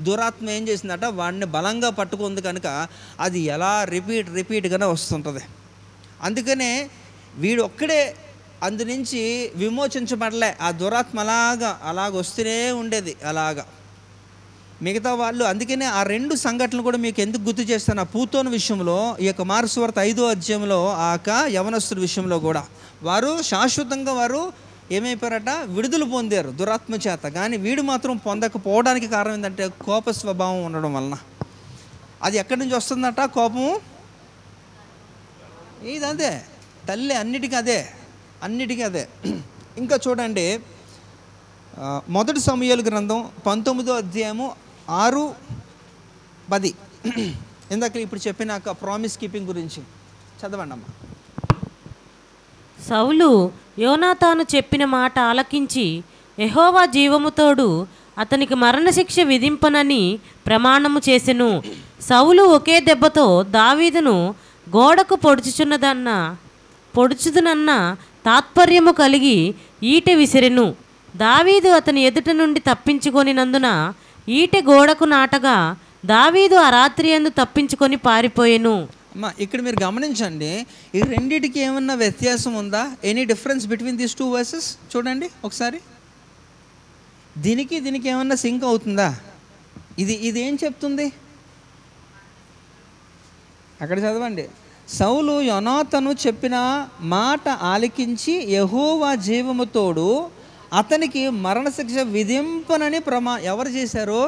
S1: దురాత్మ ఏం చేసిందట, వాడిని బలంగా పట్టుకుంది కనుక అది ఎలా రిపీట్గానే వస్తుంటుంది. అందుకనే వీడు ఒక్కడే అందు నుంచి విమోచించబడలే, ఆ దురాత్మ అలాగ వస్తూనే ఉండేది అలాగా మిగతా వాళ్ళు. అందుకనే ఆ రెండు సంఘటనలు కూడా మీకు ఎందుకు గుర్తు చేస్తాను, ఆ పూతోను విషయంలో, ఈ యొక్క మార్కు సువార్త 5వ అధ్యాయంలో యవనస్తుల విషయంలో కూడా వారు శాశ్వతంగా వారు ఏమైపోయారట, విడుదల పొందారు దురాత్మ చేత. కానీ వీడు మాత్రం పొందకపోవడానికి కారణం ఏంటంటే కోప స్వభావం ఉండడం వలన. అది ఎక్కడి నుంచి వస్తుందట కోపము? ఇదే తల్లి, అన్నిటికీ అదే. ఇంకా చూడండి, మొదటి సమూయేలు గ్రంథం 19వ అధ్యాయము 6-10. ఇందాక ఇప్పుడు చెప్పినాక ప్రామిస్ కీపింగ్ గురించి చదవండి అమ్మా.
S2: సౌలు యోనాతాను చెప్పిన మాట ఆలకించి యెహోవా జీవముతోడు అతనికి మరణశిక్ష విధింపనని ప్రమాణము చేసెను. సౌలు ఒకే దెబ్బతో దావీదును గోడకు పొడుచుదునన్న తాత్పర్యము కలిగి ఈటె విసిరెను. దావీదు అతని ఎదుట నుండి తప్పించుకొనినందున ఈటె గోడకు నాటగా దావీదు ఆ రాత్రి యందు తప్పించుకొని పారిపోయెను.
S1: అమ్మా ఇక్కడ మీరు గమనించండి, ఈ రెండిటికి ఏమన్నా వ్యత్యాసం ఉందా? Any difference between these 2 versus? చూడండి ఒకసారి, దీనికి ఏమన్నా సింక్ అవుతుందా? ఇది ఏం చెప్తుంది అక్కడ చదవండి. సౌలు యోనాతాను చెప్పిన మాట ఆలకించి యెహోవా జీవముతోడు అతనికి మరణశిక్ష విధింపనని ఎవరు చేశారు?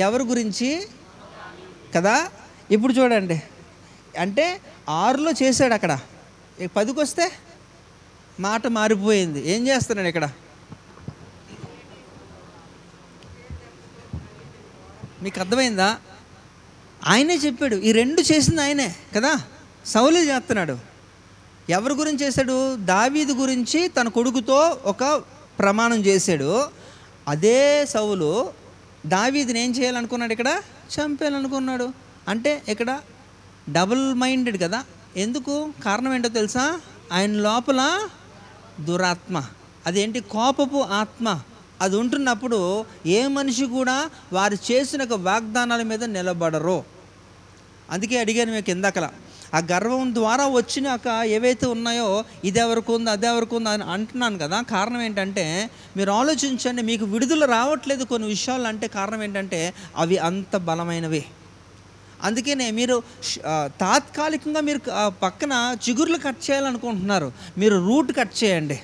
S1: ఎవరి గురించి కదా? ఇప్పుడు చూడండి, అంటే 6లో చేశాడు, అక్కడ 10కి వస్తే మాట మారిపోయింది. ఏం చేస్తున్నాడు ఇక్కడ? మీకు అర్థమైందా? ఆయనే చెప్పాడు, ఈ రెండు చేసింది ఆయనే కదా, సౌలు చేస్తున్నాడు. ఎవరి గురించి చేశాడు? దావీదు గురించి తన కొడుకుతో ఒక ప్రమాణం చేశాడు. అదే సౌలు దావీదుని ఏం చేయాలనుకున్నాడు? ఇక్కడ చంపేయాలనుకున్నాడు. అంటే ఇక్కడ డబుల్ మైండెడ్ కదా. ఎందుకు? కారణం ఏంటో తెలుసా? ఆయన లోపల దురాత్మ, అదేంటి, కోపపు ఆత్మ, అది ఉంటున్నప్పుడు ఏ మనిషి కూడా వారు చేసిన వాగ్దానాల మీద నిలబడరు. అందుకే అడిగాను మీకు ఇందాకలా, ఆ గర్వం ద్వారా వచ్చినాక ఏవైతే ఉన్నాయో ఇది ఎవరికి ఉంది అది ఎవరికి ఉంది అని అంటున్నాను కదా. కారణం ఏంటంటే మీరు ఆలోచించండి, మీకు విడుదల రావట్లేదు కొన్ని విషయాలు అంటే కారణం ఏంటంటే అవి అంత బలమైనవి. అందుకనే మీరు తాత్కాలికంగా మీరు పక్కన చిగుర్లు కట్ చేయాలనుకుంటున్నారు, మీరు రూట్ కట్ చేయండి,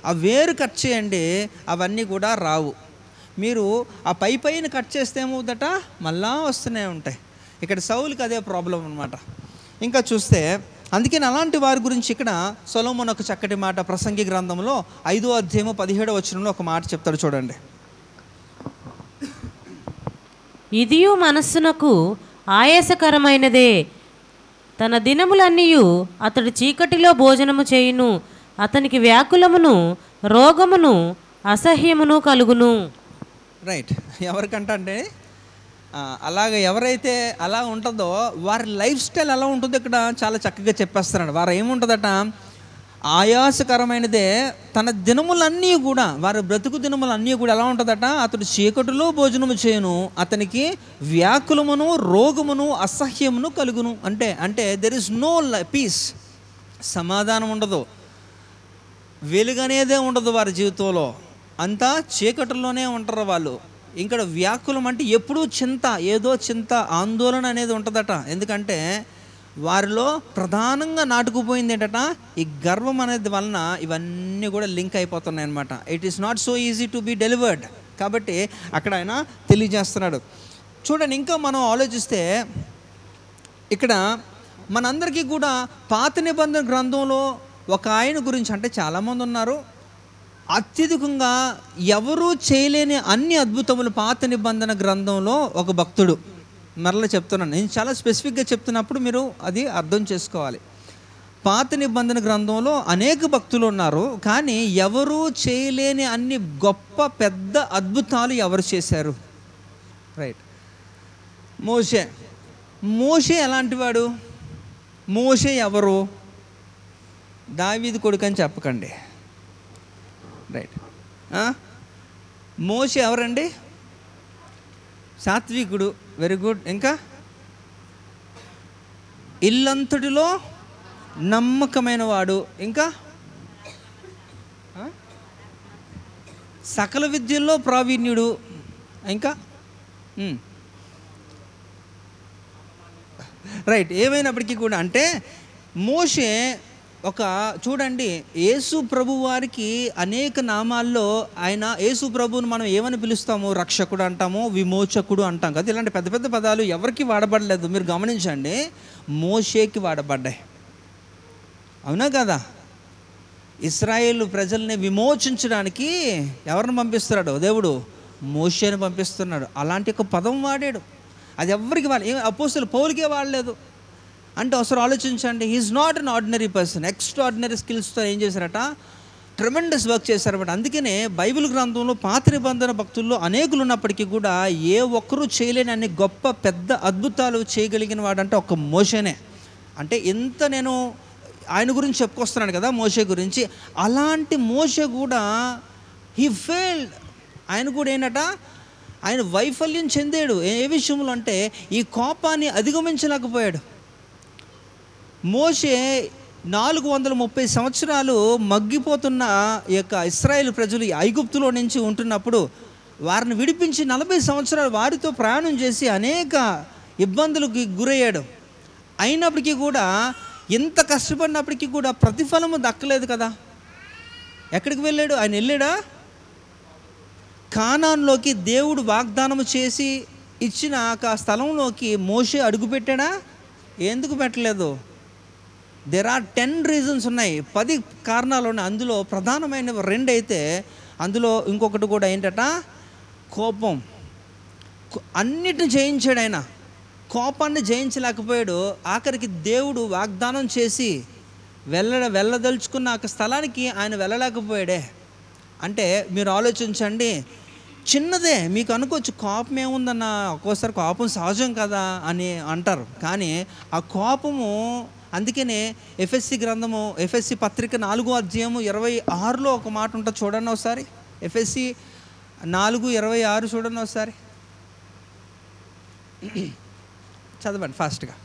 S1: ఆ వేరు కట్ చేయండి, అవన్నీ కూడా రావు. మీరు ఆ పైన కట్ చేస్తే ఏమవుతుందట, మళ్ళా వస్తూనే ఉంటాయి. ఇక్కడ సౌలుకి అదే ప్రాబ్లం అనమాట. ఇంకా చూస్తే అందుకని అలాంటి వారి గురించి ఇక్కడ సొలొమోను ఒక చక్కటి మాట ప్రసంగి గ్రంథంలో 5వ అధ్యాయము 17వ వచనంలో ఒక మాట చెప్తాడు చూడండి.
S2: ఇదియు మనస్సునకు ఆయాసకరమైనదే, తన దినములన్నీయు అతడు చీకటిలో భోజనము చేయును, అతనికి వ్యాకులమును రోగమును అసహ్యమును కలుగును.
S1: రైట్. ఎవరికంటే అంటే అలాగ ఎవరైతే అలా ఉంటుందో వారి లైఫ్ స్టైల్ ఎలా ఉంటుందో ఇక్కడ చాలా చక్కగా చెప్పేస్తున్నాడు. వారు ఏముంటుందట, ఆయాసకరమైనదే తన దినములన్నీ కూడా, వారి బ్రతుకు దినములన్నీ కూడా ఎలా ఉంటుందట, అతడు చీకటిలో భోజనము చేయను, అతనికి వ్యాకులమును రోగమును అసహ్యమును కలుగును. అంటే దెర్ ఇస్ నో పీస్, సమాధానం ఉండదు, వెలుగనేదే ఉండదు వారి జీవితంలో, అంతా చీకటిలోనే ఉంటారు వాళ్ళు. ఇంకా వ్యాకులం అంటే ఎప్పుడూ చింత, ఏదో చింత, ఆందోళన అనేది ఉంటుందట. ఎందుకంటే వారిలో ప్రధానంగా నాటుకుపోయింది ఏంటట, ఈ గర్వం అనేది వలన ఇవన్నీ కూడా లింక్ అయిపోతున్నాయి అన్నమాట. It is not so easy to be delivered. కాబట్టి అక్కడ ఆయన తెలియజేస్తున్నాడు. చూడండి, ఇంకా మనం ఆలోచిస్తే ఇక్కడ మనందరికీ కూడా పాత నిబంధన గ్రంథంలో ఒక ఆయన గురించి, అంటే చాలామంది ఉన్నారు, అత్యధికంగా ఎవరూ చేయలేని అన్ని అద్భుతములు పాత నిబంధన గ్రంథంలో ఒక భక్తుడు. మరలా చెప్తున్నాను, నేను చాలా స్పెసిఫిక్గా చెప్తున్నప్పుడు మీరు అది అర్థం చేసుకోవాలి. పాత నిబంధన గ్రంథంలో అనేక భక్తులు ఉన్నారు, కానీ ఎవరూ చేయలేని అన్ని గొప్ప పెద్ద అద్భుతాలు ఎవరు చేశారు? రైట్. మోషే ఎలాంటి వాడు? మోషే ఎవరు? దావీదు కొడుకు అని చెప్పకండి. రైట్. మోషే ఎవరండి? సాత్వికుడు, వెరీ గుడ్. ఇంకా ఇల్లంతటిలో నమ్మకమైన వాడు, ఇంకా సకల విద్యల్లో ప్రావీణ్యుడు, ఇంకా రైట్. ఏమైనప్పటికీ కూడా అంటే మోషే చూడండి, యేసు ప్రభు వారికి అనేక నామాల్లో ఆయన, యేసు ప్రభువును మనం ఏమని పిలుస్తాము? రక్షకుడు అంటాము, విమోచకుడు అంటాం కదా. ఇలాంటి పెద్ద పెద్ద పదాలు ఎవరికి వాడబడలేదు, మీరు గమనించండి, మోషేకి వాడబడ్డాయి. అవునా కదా? ఇశ్రాయేలు ప్రజల్ని విమోచించడానికి ఎవరిని పంపిస్తున్నాడు? దేవుడు మోషేని పంపిస్తున్నాడు. అలాంటి ఒక పదం వాడాడు. అది ఎవరికి అపోస్తలులు పౌలుకే వాడలేదు. అంటే ఒకసారి ఆలోచించండి, he's not an ordinary person. Extraordinary స్కిల్స్తో ఏం చేశారట, ట్రెమెండస్ వర్క్ చేశారన్నమాట. అందుకనే బైబిల్ గ్రంథంలో పాత నిబంధన భక్తుల్లో అనేకులు ఉన్నప్పటికీ కూడా ఏ ఒక్కరూ చేయలేని అన్ని గొప్ప పెద్ద అద్భుతాలు చేయగలిగిన వాడంటే ఒక మోషేనే. అంటే ఎంత నేను ఆయన గురించి చెప్పుకొస్తున్నాను కదా, మోషే గురించి. అలాంటి మోషే కూడా హీ ఫెయిల్డ్. ఆయన కూడా ఏంటట, ఆయన వైఫల్యం చెందాడు. ఏ విషయంలో అంటే ఈ కోపాన్ని అధిగమించలేకపోయాడు. మోషే 430 సంవత్సరాలు మగ్గిపోతున్న ఈ యొక్క ఇశ్రాయేల్ ప్రజలు ఐగుప్తులో నుంచి ఉంటున్నప్పుడు వారిని విడిపించి 40 సంవత్సరాలు వారితో ప్రయాణం చేసి అనేక ఇబ్బందులకు గురయ్యాడు. అయినప్పటికీ కూడా, ఎంత కష్టపడినప్పటికీ కూడా ప్రతిఫలము దక్కలేదు కదా. ఎక్కడికి వెళ్ళాడు? ఆయన వెళ్ళాడా? కానాన్లోకి దేవుడు వాగ్దానము చేసి ఇచ్చిన ఆ స్థలంలోకి మోషే అడుగుపెట్టాడా? ఎందుకు పెట్టలేదు? దెర్ ఆర్ 10 రీజన్స్ ఉన్నాయి, 10 కారణాలు ఉన్నాయి. అందులో ప్రధానమైన 2 అయితే, అందులో ఇంకొకటి కూడా ఏంటట, కోపం. అన్నిటిని జయించాడు ఆయన, కోపాన్ని జయించలేకపోయాడు. ఆఖరికి దేవుడు వాగ్దానం చేసి వెళ్ళదలుచుకున్న ఆ స్థలానికి ఆయన వెళ్ళలేకపోయాడే. అంటే మీరు ఆలోచించండి, చిన్నదే మీకు అనుకోవచ్చు, కోపం ఏముందన్న, ఒక్కోసారి కోపం సహజం కదా అని అంటారు. కానీ ఆ కోపము, అందుకనే ఎఫ్ఎస్సి గ్రంథము, ఎఫ్ఎస్సి పత్రిక 4వ అధ్యాయము 26లో ఒక మాట ఉంటుంది, చూడండి ఒకసారి. ఎఫ్ఎస్సి 4:26 చూడండి ఒకసారి, చదవండి ఫాస్ట్గా.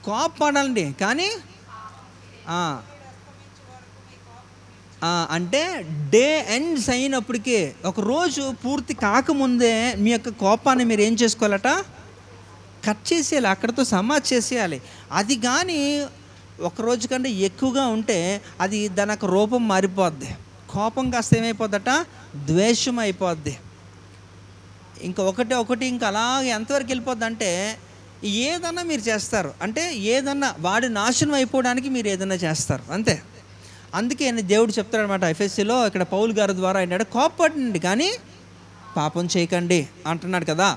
S1: కోపపడండి కానీ అంటే డే ఎండ్స్ అయినప్పటికీ, ఒక రోజు పూర్తి కాకముందే మీ యొక్క కోపాన్ని మీరు ఏం చేసుకోవాలట, కట్ చేసేయాలి, అక్కడితో సమాధి చేసేయాలి. అది కానీ ఒకరోజు కంటే ఎక్కువగా ఉంటే అది దాని యొక్క రూపం మారిపోద్ది. కోపం కాస్త ఏమైపోద్దట, ద్వేషం అయిపోద్ది. ఇంకా ఒకటి ఇంకా అలాగే ఎంతవరకు వెళ్ళిపోద్ది అంటే, ఏదన్నా మీరు చేస్తారు, అంటే ఏదన్నా వాడి నాశనం అయిపోవడానికి మీరు ఏదన్నా చేస్తారు, అంతే. అందుకే దేవుడు చెప్తాడనమాట ఎఫెసీలో, ఇక్కడ పౌలు గారి ద్వారా అయినాడు, కోపపడండి కానీ పాపం చేయకండి అంటున్నాడు కదా.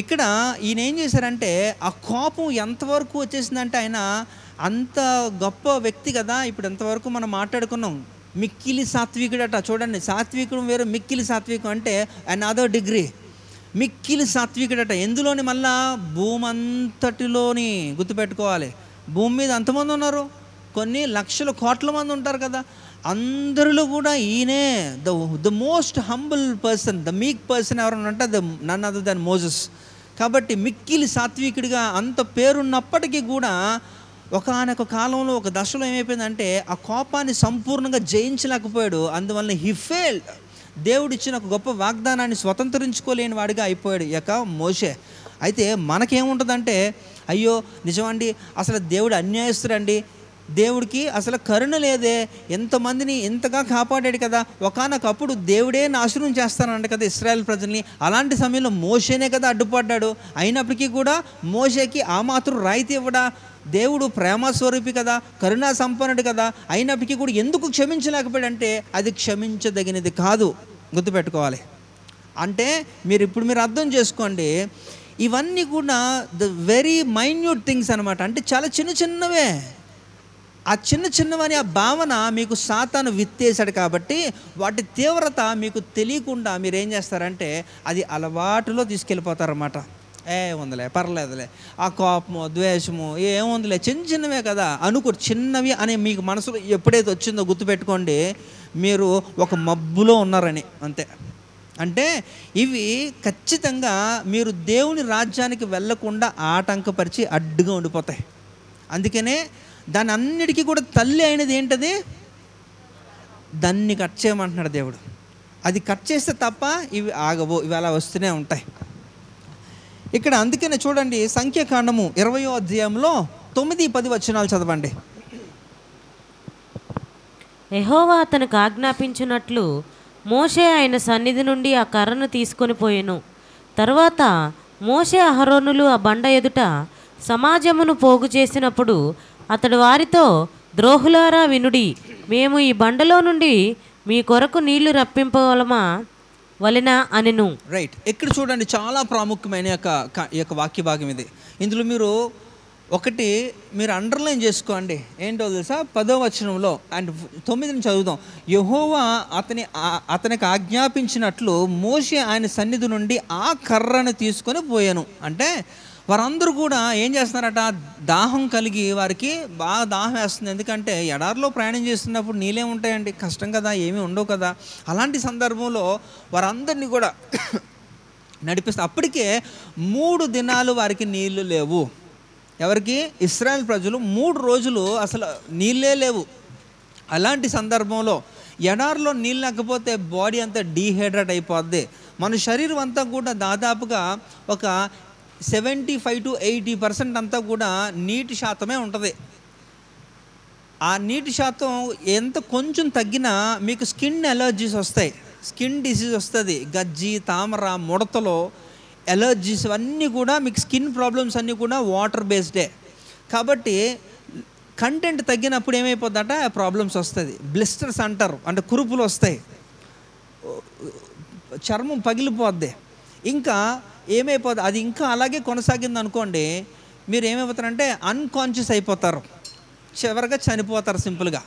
S1: ఇక్కడ ఈయన ఏం చేశారంటే, ఆ కోపం ఎంతవరకు వచ్చేసిందంటే, ఆయన అంత గొప్ప వ్యక్తి కదా. ఇప్పుడు ఎంతవరకు మనం మాట్లాడుకున్నాం, మిక్కిలి సాత్వికుడట. చూడండి, సాత్వికుడు వేరు, మిక్కిలి సాత్వికం అంటే అనదర్ డిగ్రీ. మిక్కిలి సాత్వికుడట ఎందులోని? మళ్ళా భూమి అంతటిలోని. గుర్తుపెట్టుకోవాలి, భూమి మీద ఎంతమంది ఉన్నారు? కొన్ని లక్షల కోట్ల మంది ఉంటారు కదా, అందరిలో కూడా ఈయనే the most humble person, the మీక్ పర్సన్ ఎవరన్నా అంటే నన్ అదర్ దెన్ మోజెస్. కాబట్టి మిక్కిలి సాత్వికుడిగా అంత పేరున్నప్పటికీ కూడా ఒకానొక కాలంలో, ఒక దశలో ఏమైపోయిందంటే ఆ కోపాన్ని సంపూర్ణంగా జయించలేకపోయాడు. అందువల్ల హీ ఫెయిల్డ్. దేవుడు ఇచ్చిన ఒక గొప్ప వాగ్దానాన్ని స్వతంత్రించుకోలేని వాడిగా అయిపోయాడు ఇక మోషే. అయితే మనకేముంటుందంటే, అయ్యో నిజమండి, అసలు దేవుడు అన్యాయస్తుడండి, దేవుడికి అసలు కరుణ లేదే, ఎంతమందిని ఎంతగా కాపాడాడు కదా, ఒకానొకప్పుడు దేవుడే నాశనం చేస్తానంట కదా ఇశ్రాయేల్ ప్రజల్ని. అలాంటి సమయంలో మోషేనే కదా అడ్డుపడ్డాడు. అయినప్పటికీ కూడా మోషేకి ఆ మాత్రం రాయితీ ఇవ్వడా? దేవుడు ప్రేమ స్వరూపి కదా, కరుణా సంపన్నుడు కదా, అయినప్పటికీ కూడా ఎందుకు క్షమించలేకపోయాడంటే అది క్షమించదగినది కాదు. గుర్తుపెట్టుకోవాలి. అంటే మీరు అర్థం చేసుకోండి, ఇవన్నీ కూడా ద వెరీ మైన్యూట్ థింగ్స్ అనమాట. అంటే చాలా చిన్నవే. ఆ చిన్నవని ఆ భావన మీకు సాతాను విత్తేశాడు కాబట్టి వాటి తీవ్రత మీకు తెలియకుండా మీరు ఏం చేస్తారంటే అది అలవాటులో తీసుకెళ్ళిపోతారన్నమాట. ఏముందిలే, పర్లేదులే, ఆ కోపము, ద్వేషము ఏముందిలే, చిన్నవే కదా చిన్నవి అని మీకు మనసులో ఎప్పుడైతే వచ్చిందో గుర్తుపెట్టుకోండి, మీరు ఒక మబ్బులో ఉన్నారని అంతే. అంటే ఇవి ఖచ్చితంగా మీరు దేవుని రాజ్యానికి వెళ్ళకుండా ఆటంకపరిచి అడ్డుగా ఉండిపోతాయి. అందుకనే దాని అన్నిటికీ కూడా తల్లి అయినది ఏంటది? దాన్ని కట్ చేయమంటున్నాడు దేవుడు. అది కట్ చేస్తే తప్ప ఇవి ఆగవు, ఇవి అలా వస్తూనే ఉంటాయి. ఇక్కడ అందుకనే చూడండి, సంఖ్యాకాండము 20వ అధ్యాయంలో 9-10 వచనాలు చదవండి.
S2: యెహోవా అతనికి ఆజ్ఞాపించినట్లు మోషే ఆయన సన్నిధి నుండి ఆ కర్రను తీసుకొని పోయెను. తర్వాత మోషే అహరోనులు ఆ బండ ఎదుట సమాజమును పోగు చేసినప్పుడు అతడు వారితో, ద్రోహులారా వినుడి, మేము ఈ బండలో నుండి మీ కొరకు నీళ్లు రప్పింపవలమా వలెనా అనెను.
S1: రైట్, ఇక్కడ చూడండి, చాలా ప్రాముఖ్యమైన యొక్క వాక్య భాగం ఇది. ఇందులో మీరు అండర్లైన్ చేసుకోండి. ఏంటో తెలుసా? 10వ వచనంలో అండ్ 9ని చదువుదాం. యెహోవా అతనికి ఆజ్ఞాపించినట్లు మోషే ఆయన సన్నిధి నుండి ఆ కర్రను తీసుకొని పోయాను. అంటే వారందరూ కూడా ఏం చేస్తున్నారట? దాహం కలిగి, వారికి బాగా దాహం వేస్తుంది. ఎందుకంటే ఎడారిలో ప్రయాణం చేస్తున్నప్పుడు నీళ్ళే ఉంటాయండి, కష్టం కదా, ఏమీ ఉండవు కదా. అలాంటి సందర్భంలో వారందరినీ కూడా నడిపిస్తారు. అప్పటికే 3 దినాలు వారికి నీళ్లు లేవు. ఎవరికి? ఇశ్రాయేల్ ప్రజలు 3 రోజులు అసలు నీళ్ళే లేవు. అలాంటి సందర్భంలో ఎడారిలో నీళ్ళు లేకపోతే బాడీ అంతా డీహైడ్రేట్ అయిపోద్ది. మన శరీరం అంతా కూడా దాదాపుగా ఒక 75 to 80% అంతా కూడా నీటి శాతమే ఉంటుంది. ఆ నీటి శాతం ఎంత కొంచెం తగ్గినా మీకు స్కిన్ ఎలర్జీస్ వస్తాయి, స్కిన్ డిసీజ్ వస్తుంది. గజ్జి, తామర, ముడతలు, ఎలర్జీస్ అన్నీ కూడా మీకు స్కిన్ ప్రాబ్లమ్స్ అన్నీ కూడా వాటర్ బేస్డే. కాబట్టి కంటెంట్ తగ్గినప్పుడు ఏమైపోద్దట? ప్రాబ్లమ్స్ వస్తుంది. బ్లిస్టర్స్ అంటారు, అంటే కురుపులు వస్తాయి, చర్మం పగిలిపోద్ది. ఇంకా ఏమైపోద్ది, అది ఇంకా అలాగే కొనసాగింది అనుకోండి, మీరు ఏమైపోతారంటే అన్కాన్షియస్ అయిపోతారు, చివరిగా చనిపోతారు సింపుల్గా.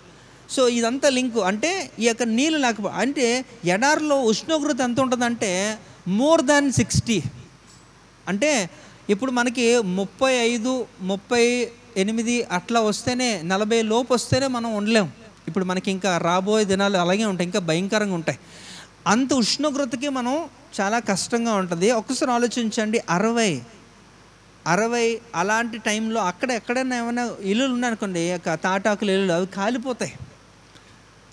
S1: సో ఇదంతా లింకు. అంటే ఈ యొక్క నీళ్ళు లేకపోతే, అంటే ఎడారిలో ఉష్ణోగ్రత ఎంత ఉంటుందంటే మోర్ దాన్ 60. అంటే ఇప్పుడు మనకి 35, 38 అట్లా వస్తేనే, 40 లోపు వస్తేనే మనం ఉండలేము. ఇప్పుడు మనకి ఇంకా రాబోయే దినాలు అలాగే ఉంటాయి, ఇంకా భయంకరంగా ఉంటాయి. అంత ఉష్ణోగ్రతకి మనం చాలా కష్టంగా ఉంటుంది. ఒక్కసారి ఆలోచించండి, 60 అలాంటి టైంలో అక్కడ ఎక్కడైనా ఏమైనా ఇల్లులు ఉన్నాయనుకోండి, తాటాకులు ఇల్లులు, అవి కాలిపోతాయి.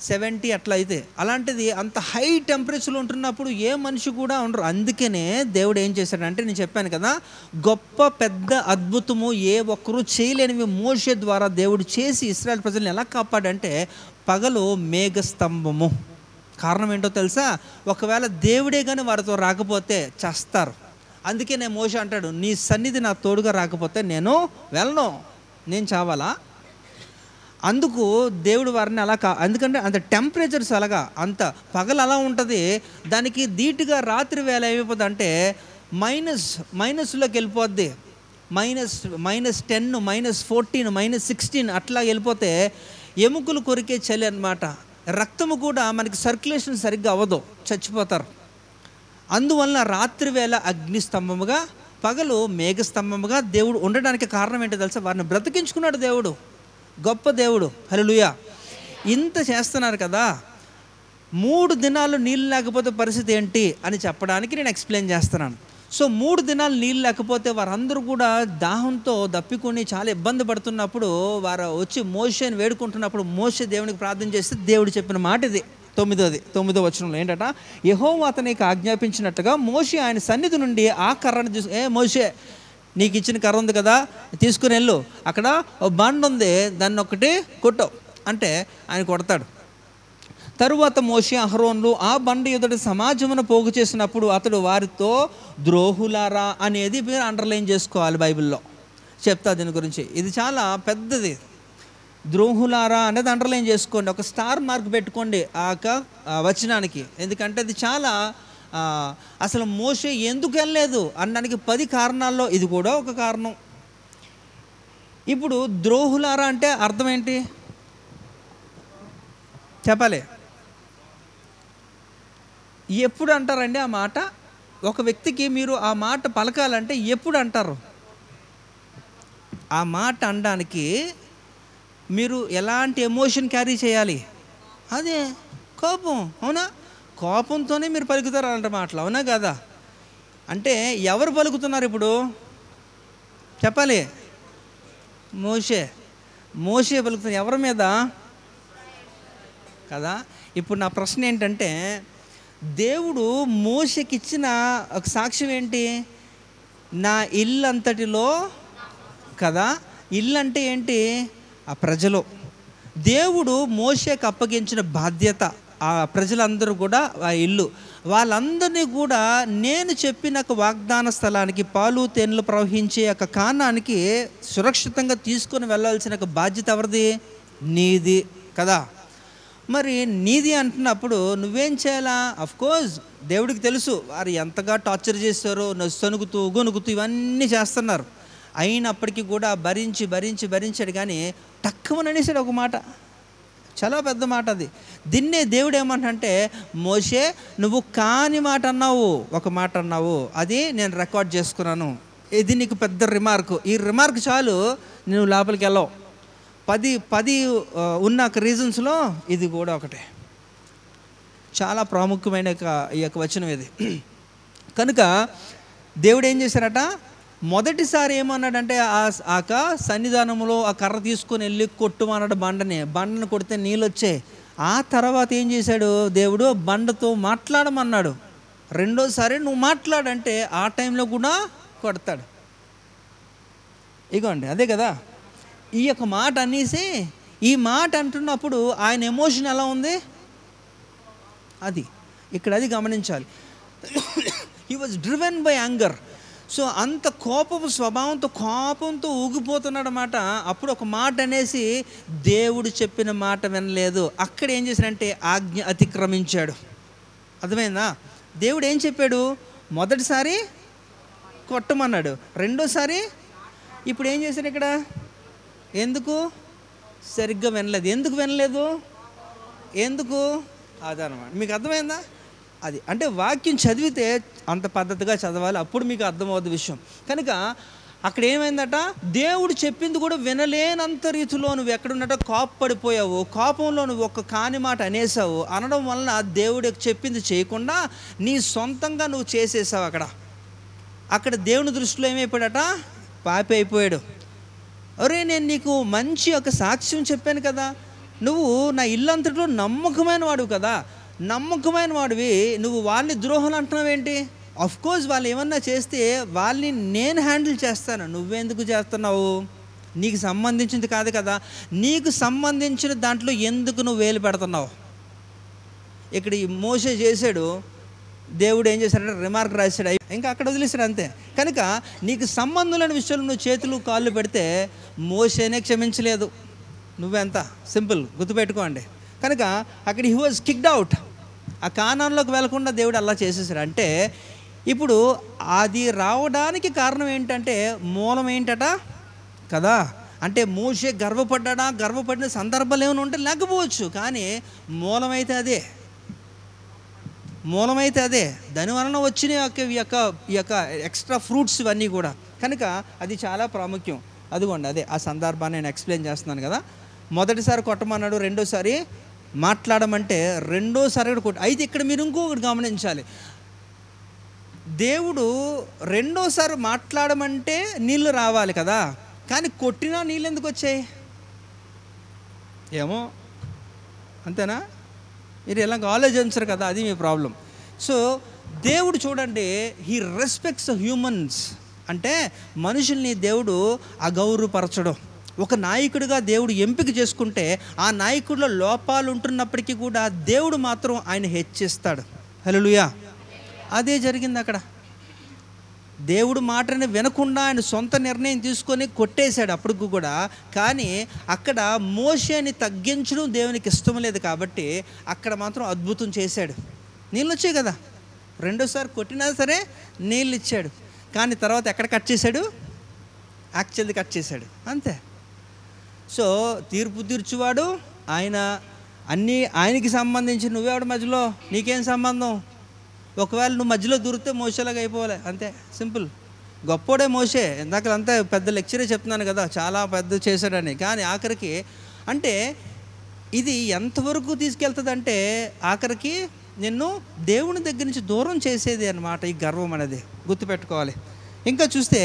S1: 70 అట్లా అయితే, అలాంటిది అంత హై టెంపరేచర్లో ఉంటున్నప్పుడు ఏ మనిషి కూడా ఉండరు. అందుకనే దేవుడు ఏం చేశాడంటే, నేను చెప్పాను కదా, గొప్ప పెద్ద అద్భుతము ఏ ఒక్కరూ చేయలేనివి మోషే ద్వారా దేవుడు చేసి ఇశ్రాయేల్ ప్రజల్ని ఎలా కాపాడంటే, పగలు మేఘస్తంభము. కారణం ఏంటో తెలుసా? ఒకవేళ దేవుడే కానీ వారితో రాకపోతే చేస్తారు. అందుకే నేను మోషే అంటాడు, నీ సన్నిధి నా తోడుగా రాకపోతే నేను వెళ్ళను, నేను చావాలా? అందుకు దేవుడు వారిని అలా ఎందుకంటే అంత టెంపరేచర్స్ అలాగా, అంత పగలు అలా ఉంటుంది. దానికి ధీటుగా రాత్రి వేళ ఏమైపోద్ది అంటే మైనస్లోకి వెళ్ళిపోద్ది. -10, -14, -16 అట్లా వెళ్ళిపోతే ఎముకలు కొరికే చలి అనమాట. రక్తము కూడా మనకి సర్క్యులేషన్ సరిగ్గా అవ్వదు, చచ్చిపోతారు. అందువలన రాత్రి వేళ అగ్నిస్తంభముగా, పగలు మేఘస్తంభముగా దేవుడు ఉండడానికి కారణం ఏంటో తెలుసా? వారిని బ్రతికించుకున్నాడు దేవుడు. గొప్ప దేవుడు. హల్లెలూయా. ఇంత చేస్తున్నారు కదా, 3 దినాలు నీళ్ళు లేకపోతే పరిస్థితి ఏంటి అని చెప్పడానికి నేను ఎక్స్ప్లెయిన్ చేస్తున్నాను. సో 3 దినాలు నీళ్ళు లేకపోతే వారందరూ కూడా దాహంతో దప్పికొని చాలా ఇబ్బంది పడుతున్నప్పుడు వారు వచ్చి మోషేని వేడుకుంటున్నప్పుడు మోషే దేవునికి ప్రార్థన చేస్తే దేవుడు చెప్పిన మాట ఇది. 9వ వచనంలో ఏంటట, యెహోవా అతనికి ఆజ్ఞాపించినట్టుగా మోషే ఆయన సన్నిధి నుండి ఆ కర్రను తీసుకు, మోషే నీకు ఇచ్చిన కర్ర ఉంది కదా, తీసుకుని వెళ్ళు, అక్కడ ఓ బండ ఉంది, దాన్ని ఒకటి కొట్టు అంటే ఆయన కొడతాడు. తరువాత మోషే అహరోన్లు ఆ బండ ఎదుటి సమాజమును పోగు చేసినప్పుడు అతడు వారితో ద్రోహులారా అనేది మీరు అండర్లైన్ చేసుకోవాలి. బైబిల్లో చెప్తా దీని గురించి, ఇది చాలా పెద్దది. ద్రోహులారా అనేది అండర్లైన్ చేసుకోండి, ఒక స్టార్ మార్క్ పెట్టుకోండి ఆ వచనానికి. ఎందుకంటే అది చాలా అసలు మోషే ఎందుకు వెళ్ళలేదు అనడానికి 10 కారణాల్లో ఇది కూడా ఒక కారణం. ఇప్పుడు ద్రోహులారా అంటే అర్థం ఏంటి చెప్పాలి? ఎప్పుడు అంటారండి ఆ మాట? ఒక వ్యక్తికి మీరు ఆ మాట పలకాలంటే ఎప్పుడు అంటారు? ఆ మాట అనడానికి మీరు ఎలాంటి ఎమోషన్ క్యారీ చేయాలి? అదే కోపం. అవునా? కోపంతోనే మీరు పలుకుతారు అలాంటి మాటలు, అవునా కదా? అంటే ఎవరు పలుకుతున్నారు ఇప్పుడు చెప్పాలి? మోషే పలుకుతున్నారు. ఎవరి మీద కదా? ఇప్పుడు నా ప్రశ్న ఏంటంటే, దేవుడు మోషేకి ఇచ్చిన ఒక సాక్ష్యం ఏంటి? నా ఇల్లు అంతటిలో కదా. ఇల్లు అంటే ఏంటి? ఆ ప్రజలు. దేవుడు మోషేకి అప్పగించిన బాధ్యత ఆ ప్రజలందరూ కూడా ఆ ఇల్లు, వాళ్ళందరినీ కూడా నేను చెప్పిన వాగ్దాన స్థలానికి, పాలు తేనెలు ప్రవహించే ఒక కానానికి సురక్షితంగా తీసుకొని వెళ్ళాల్సిన బాధ్యత ఎవరిది? నీది కదా. మరి నీది అంటున్నప్పుడు నువ్వేం చేయాలా? అఫ్కోర్స్ దేవుడికి తెలుసు వారు ఎంతగా టార్చర్ చేస్తారో, సనుగుతూ గొనుగుతూ ఇవన్నీ చేస్తున్నారు. అయినప్పటికీ కూడా భరించాడు. కానీ తక్కువ అనేసాడు ఒక మాట, చాలా పెద్ద మాట అది. దీన్నే దేవుడు ఏమంటే, మోషే నువ్వు కాని మాట అన్నావు, ఒక మాట అన్నావు, అది నేను రికార్డ్ చేసుకున్నాను. ఇది నీకు పెద్ద రిమార్క్. ఈ రిమార్క్ చాలు, నువ్వు లోపలికి వెళ్ళవు. 10 ఉన్న రీజన్స్లో ఇది కూడా ఒకటే. చాలా ప్రాముఖ్యమైన ఈ యొక్క వచనం ఇది. కనుక దేవుడు ఏం చేశారట? మొదటిసారి ఏమన్నాడంటే, ఆ సన్నిధానంలో ఆ కర్ర తీసుకొని వెళ్ళి కొట్టుమన్నాడు బండను కొడితే నీళ్ళు వచ్చాయి. ఆ తర్వాత ఏం చేశాడు దేవుడు? బండతో మాట్లాడమన్నాడు. రెండోసారి నువ్వు మాట్లాడంటే ఆ టైంలో కూడా కొడతాడు. ఇగోండి అదే కదా. ఈ యొక్క మాట అనేసి ఈ మాట అంటున్నప్పుడు ఆయన ఎమోషన్ ఎలా ఉంది అది ఇక్కడ అది గమనించాలి. He was driven by anger. So అంత కోపపు స్వభావంతో కోపంతో ఊగిపోతున్నాడు అన్నమాట. అప్పుడు ఒక మాట అనేసి దేవుడు చెప్పిన మాట వినలేదు. అక్కడ ఏం చేశాడంటే ఆజ్ఞ అతిక్రమించాడు. అర్థమైందా? దేవుడు ఏం చెప్పాడు? మొదటిసారి కొట్టమన్నాడు, రెండోసారి ఇప్పుడు ఏం చేశాడు ఇక్కడ? ఎందుకు సరిగ్గా వినలేదు? ఎందుకు అదనమాట. మీకు అర్థమైందా? అది అంటే వాక్యం చదివితే అంత పద్ధతిగా చదవాలి, అప్పుడు మీకు అర్థమవుతుంది విషయం. కనుక అక్కడ ఏమైందట? దేవుడు చెప్పింది కూడా వినలేనంత రీతిలో నువ్వు ఎక్కడున్నట్టు కోపపడిపోయావు. కోపంలో నువ్వు ఒక కాని మాట అనేసావు. అనడం వలన దేవుడు చెప్పింది చేయకుండా నీ సొంతంగా నువ్వు చేసేసావు. అక్కడ దేవుని దృష్టిలో ఏమైపోయాడట? పాపి అయిపోయాడు. అరే నేను నీకు మంచి ఒక సాక్ష్యం చెప్పాను కదా, నువ్వు నా ఇల్లంతటిలో నమ్మకమైన వాడు కదా, నమ్మకమైన వాడివి, నువ్వు వాళ్ళని ద్రోహులు అంటున్నావేంటి? అఫ్కోర్స్ వాళ్ళు ఏమన్నా చేస్తే వాళ్ళని నేను హ్యాండిల్ చేస్తాను, నువ్వెందుకు చేస్తున్నావు? నీకు సంబంధించింది కాదు కదా, నీకు సంబంధించిన దాంట్లో ఎందుకు నువ్వు వేలు పెడుతున్నావు? ఇక్కడ ఈ మోషే చేశాడు, దేవుడు ఏం చేశాడంటే రిమార్క్ రాశాడు, ఇంకా అక్కడ వదిలేశాడు అంతే. కనుక నీకు సంబంధం లేని విషయంలో నువ్వు చేతులు కాళ్ళు పెడితే మోషేనే క్షమించలేదు. నువ్వెంత సింపుల్ గుర్తుపెట్టుకోండి. కనుక అక్కడ హీ వాజ్ కిక్డ్ అవుట్. ఆ కానాన్లోకి వెళ్లకుండా దేవుడు అలా చేసేసాడు. అంటే ఇప్పుడు అది రావడానికి కారణం ఏంటంటే మూలం ఏంటట కదా, అంటే మోషే గర్వపడిన సందర్భాలు ఏమైనా ఉంటే లేకపోవచ్చు, కానీ మూలమైతే అదే. దానివలన వచ్చిన ఈ యొక్క ఎక్స్ట్రా ఫ్రూట్స్ ఇవన్నీ కూడా. కనుక అది చాలా ప్రాముఖ్యం. అదిగోండి, అదే ఆ సందర్భాన్ని నేను ఎక్స్ప్లెయిన్ చేస్తున్నాను కదా. మొదటిసారి కొట్టమన్నాడు, రెండోసారి మాట్లాడమంటే రెండోసారి కూడా కొట్టు. అయితే ఇక్కడ మీరు ఇంకొకటి గమనించాలి, దేవుడు రెండోసారి మాట్లాడమంటే నీళ్ళు రావాలి కదా, కానీ కొట్టినా నీళ్ళు ఎందుకు వచ్చాయి ఏమో, అంతేనా? మీరు ఇలాగ ఆలోచించరు కదా, అది మీ ప్రాబ్లం. సో దేవుడు చూడండి, హీ రెస్పెక్ట్స్ హ్యూమన్స్. అంటే మనుషుల్ని దేవుడు అగౌరవపరచడం. ఒక నాయకుడిగా దేవుడు ఎంపిక చేసుకుంటే ఆ నాయకుడిలో లోపాలు ఉంటున్నప్పటికీ కూడా దేవుడు మాత్రం ఆయన హెచ్చిస్తాడు. హల్లెలూయా. అదే జరిగింది అక్కడ. దేవుడు మాటని వినకుండా ఆయన సొంత నిర్ణయం తీసుకొని కొట్టేశాడు అప్పటికి కూడా. కానీ అక్కడ మోషేని తగ్గించడం దేవునికి ఇష్టం లేదు కాబట్టి అక్కడ మాత్రం అద్భుతం చేశాడు. నీళ్ళు వచ్చాయి కదా, రెండోసారి కొట్టినా సరే నీళ్ళు ఇచ్చాడు. కానీ తర్వాత ఎక్కడ కట్ చేశాడు? యాక్చువల్లీ కట్ చేశాడు, అంతే. సో తీర్పు తీర్చువాడు ఆయన, అన్నీ ఆయనకి సంబంధించి. నువ్వెవడు మధ్యలో? నీకేం సంబంధం? ఒకవేళ నువ్వు మధ్యలో దూరితే మోసేలాగా అయిపోవాలి, అంతే, సింపుల్. గొప్పోడే మోసే, ఇందాక అంతా పెద్ద లెక్చరే చెప్తున్నాను కదా, చాలా పెద్ద చేశాడని. కానీ ఆఖరికి అంటే ఇది ఎంతవరకు తీసుకెళ్తుంది అంటే ఆఖరికి నిన్ను దేవుని దగ్గర నుంచి దూరం చేసేది అన్నమాట ఈ గర్వం అనేది, గుర్తుపెట్టుకోవాలి. ఇంకా చూస్తే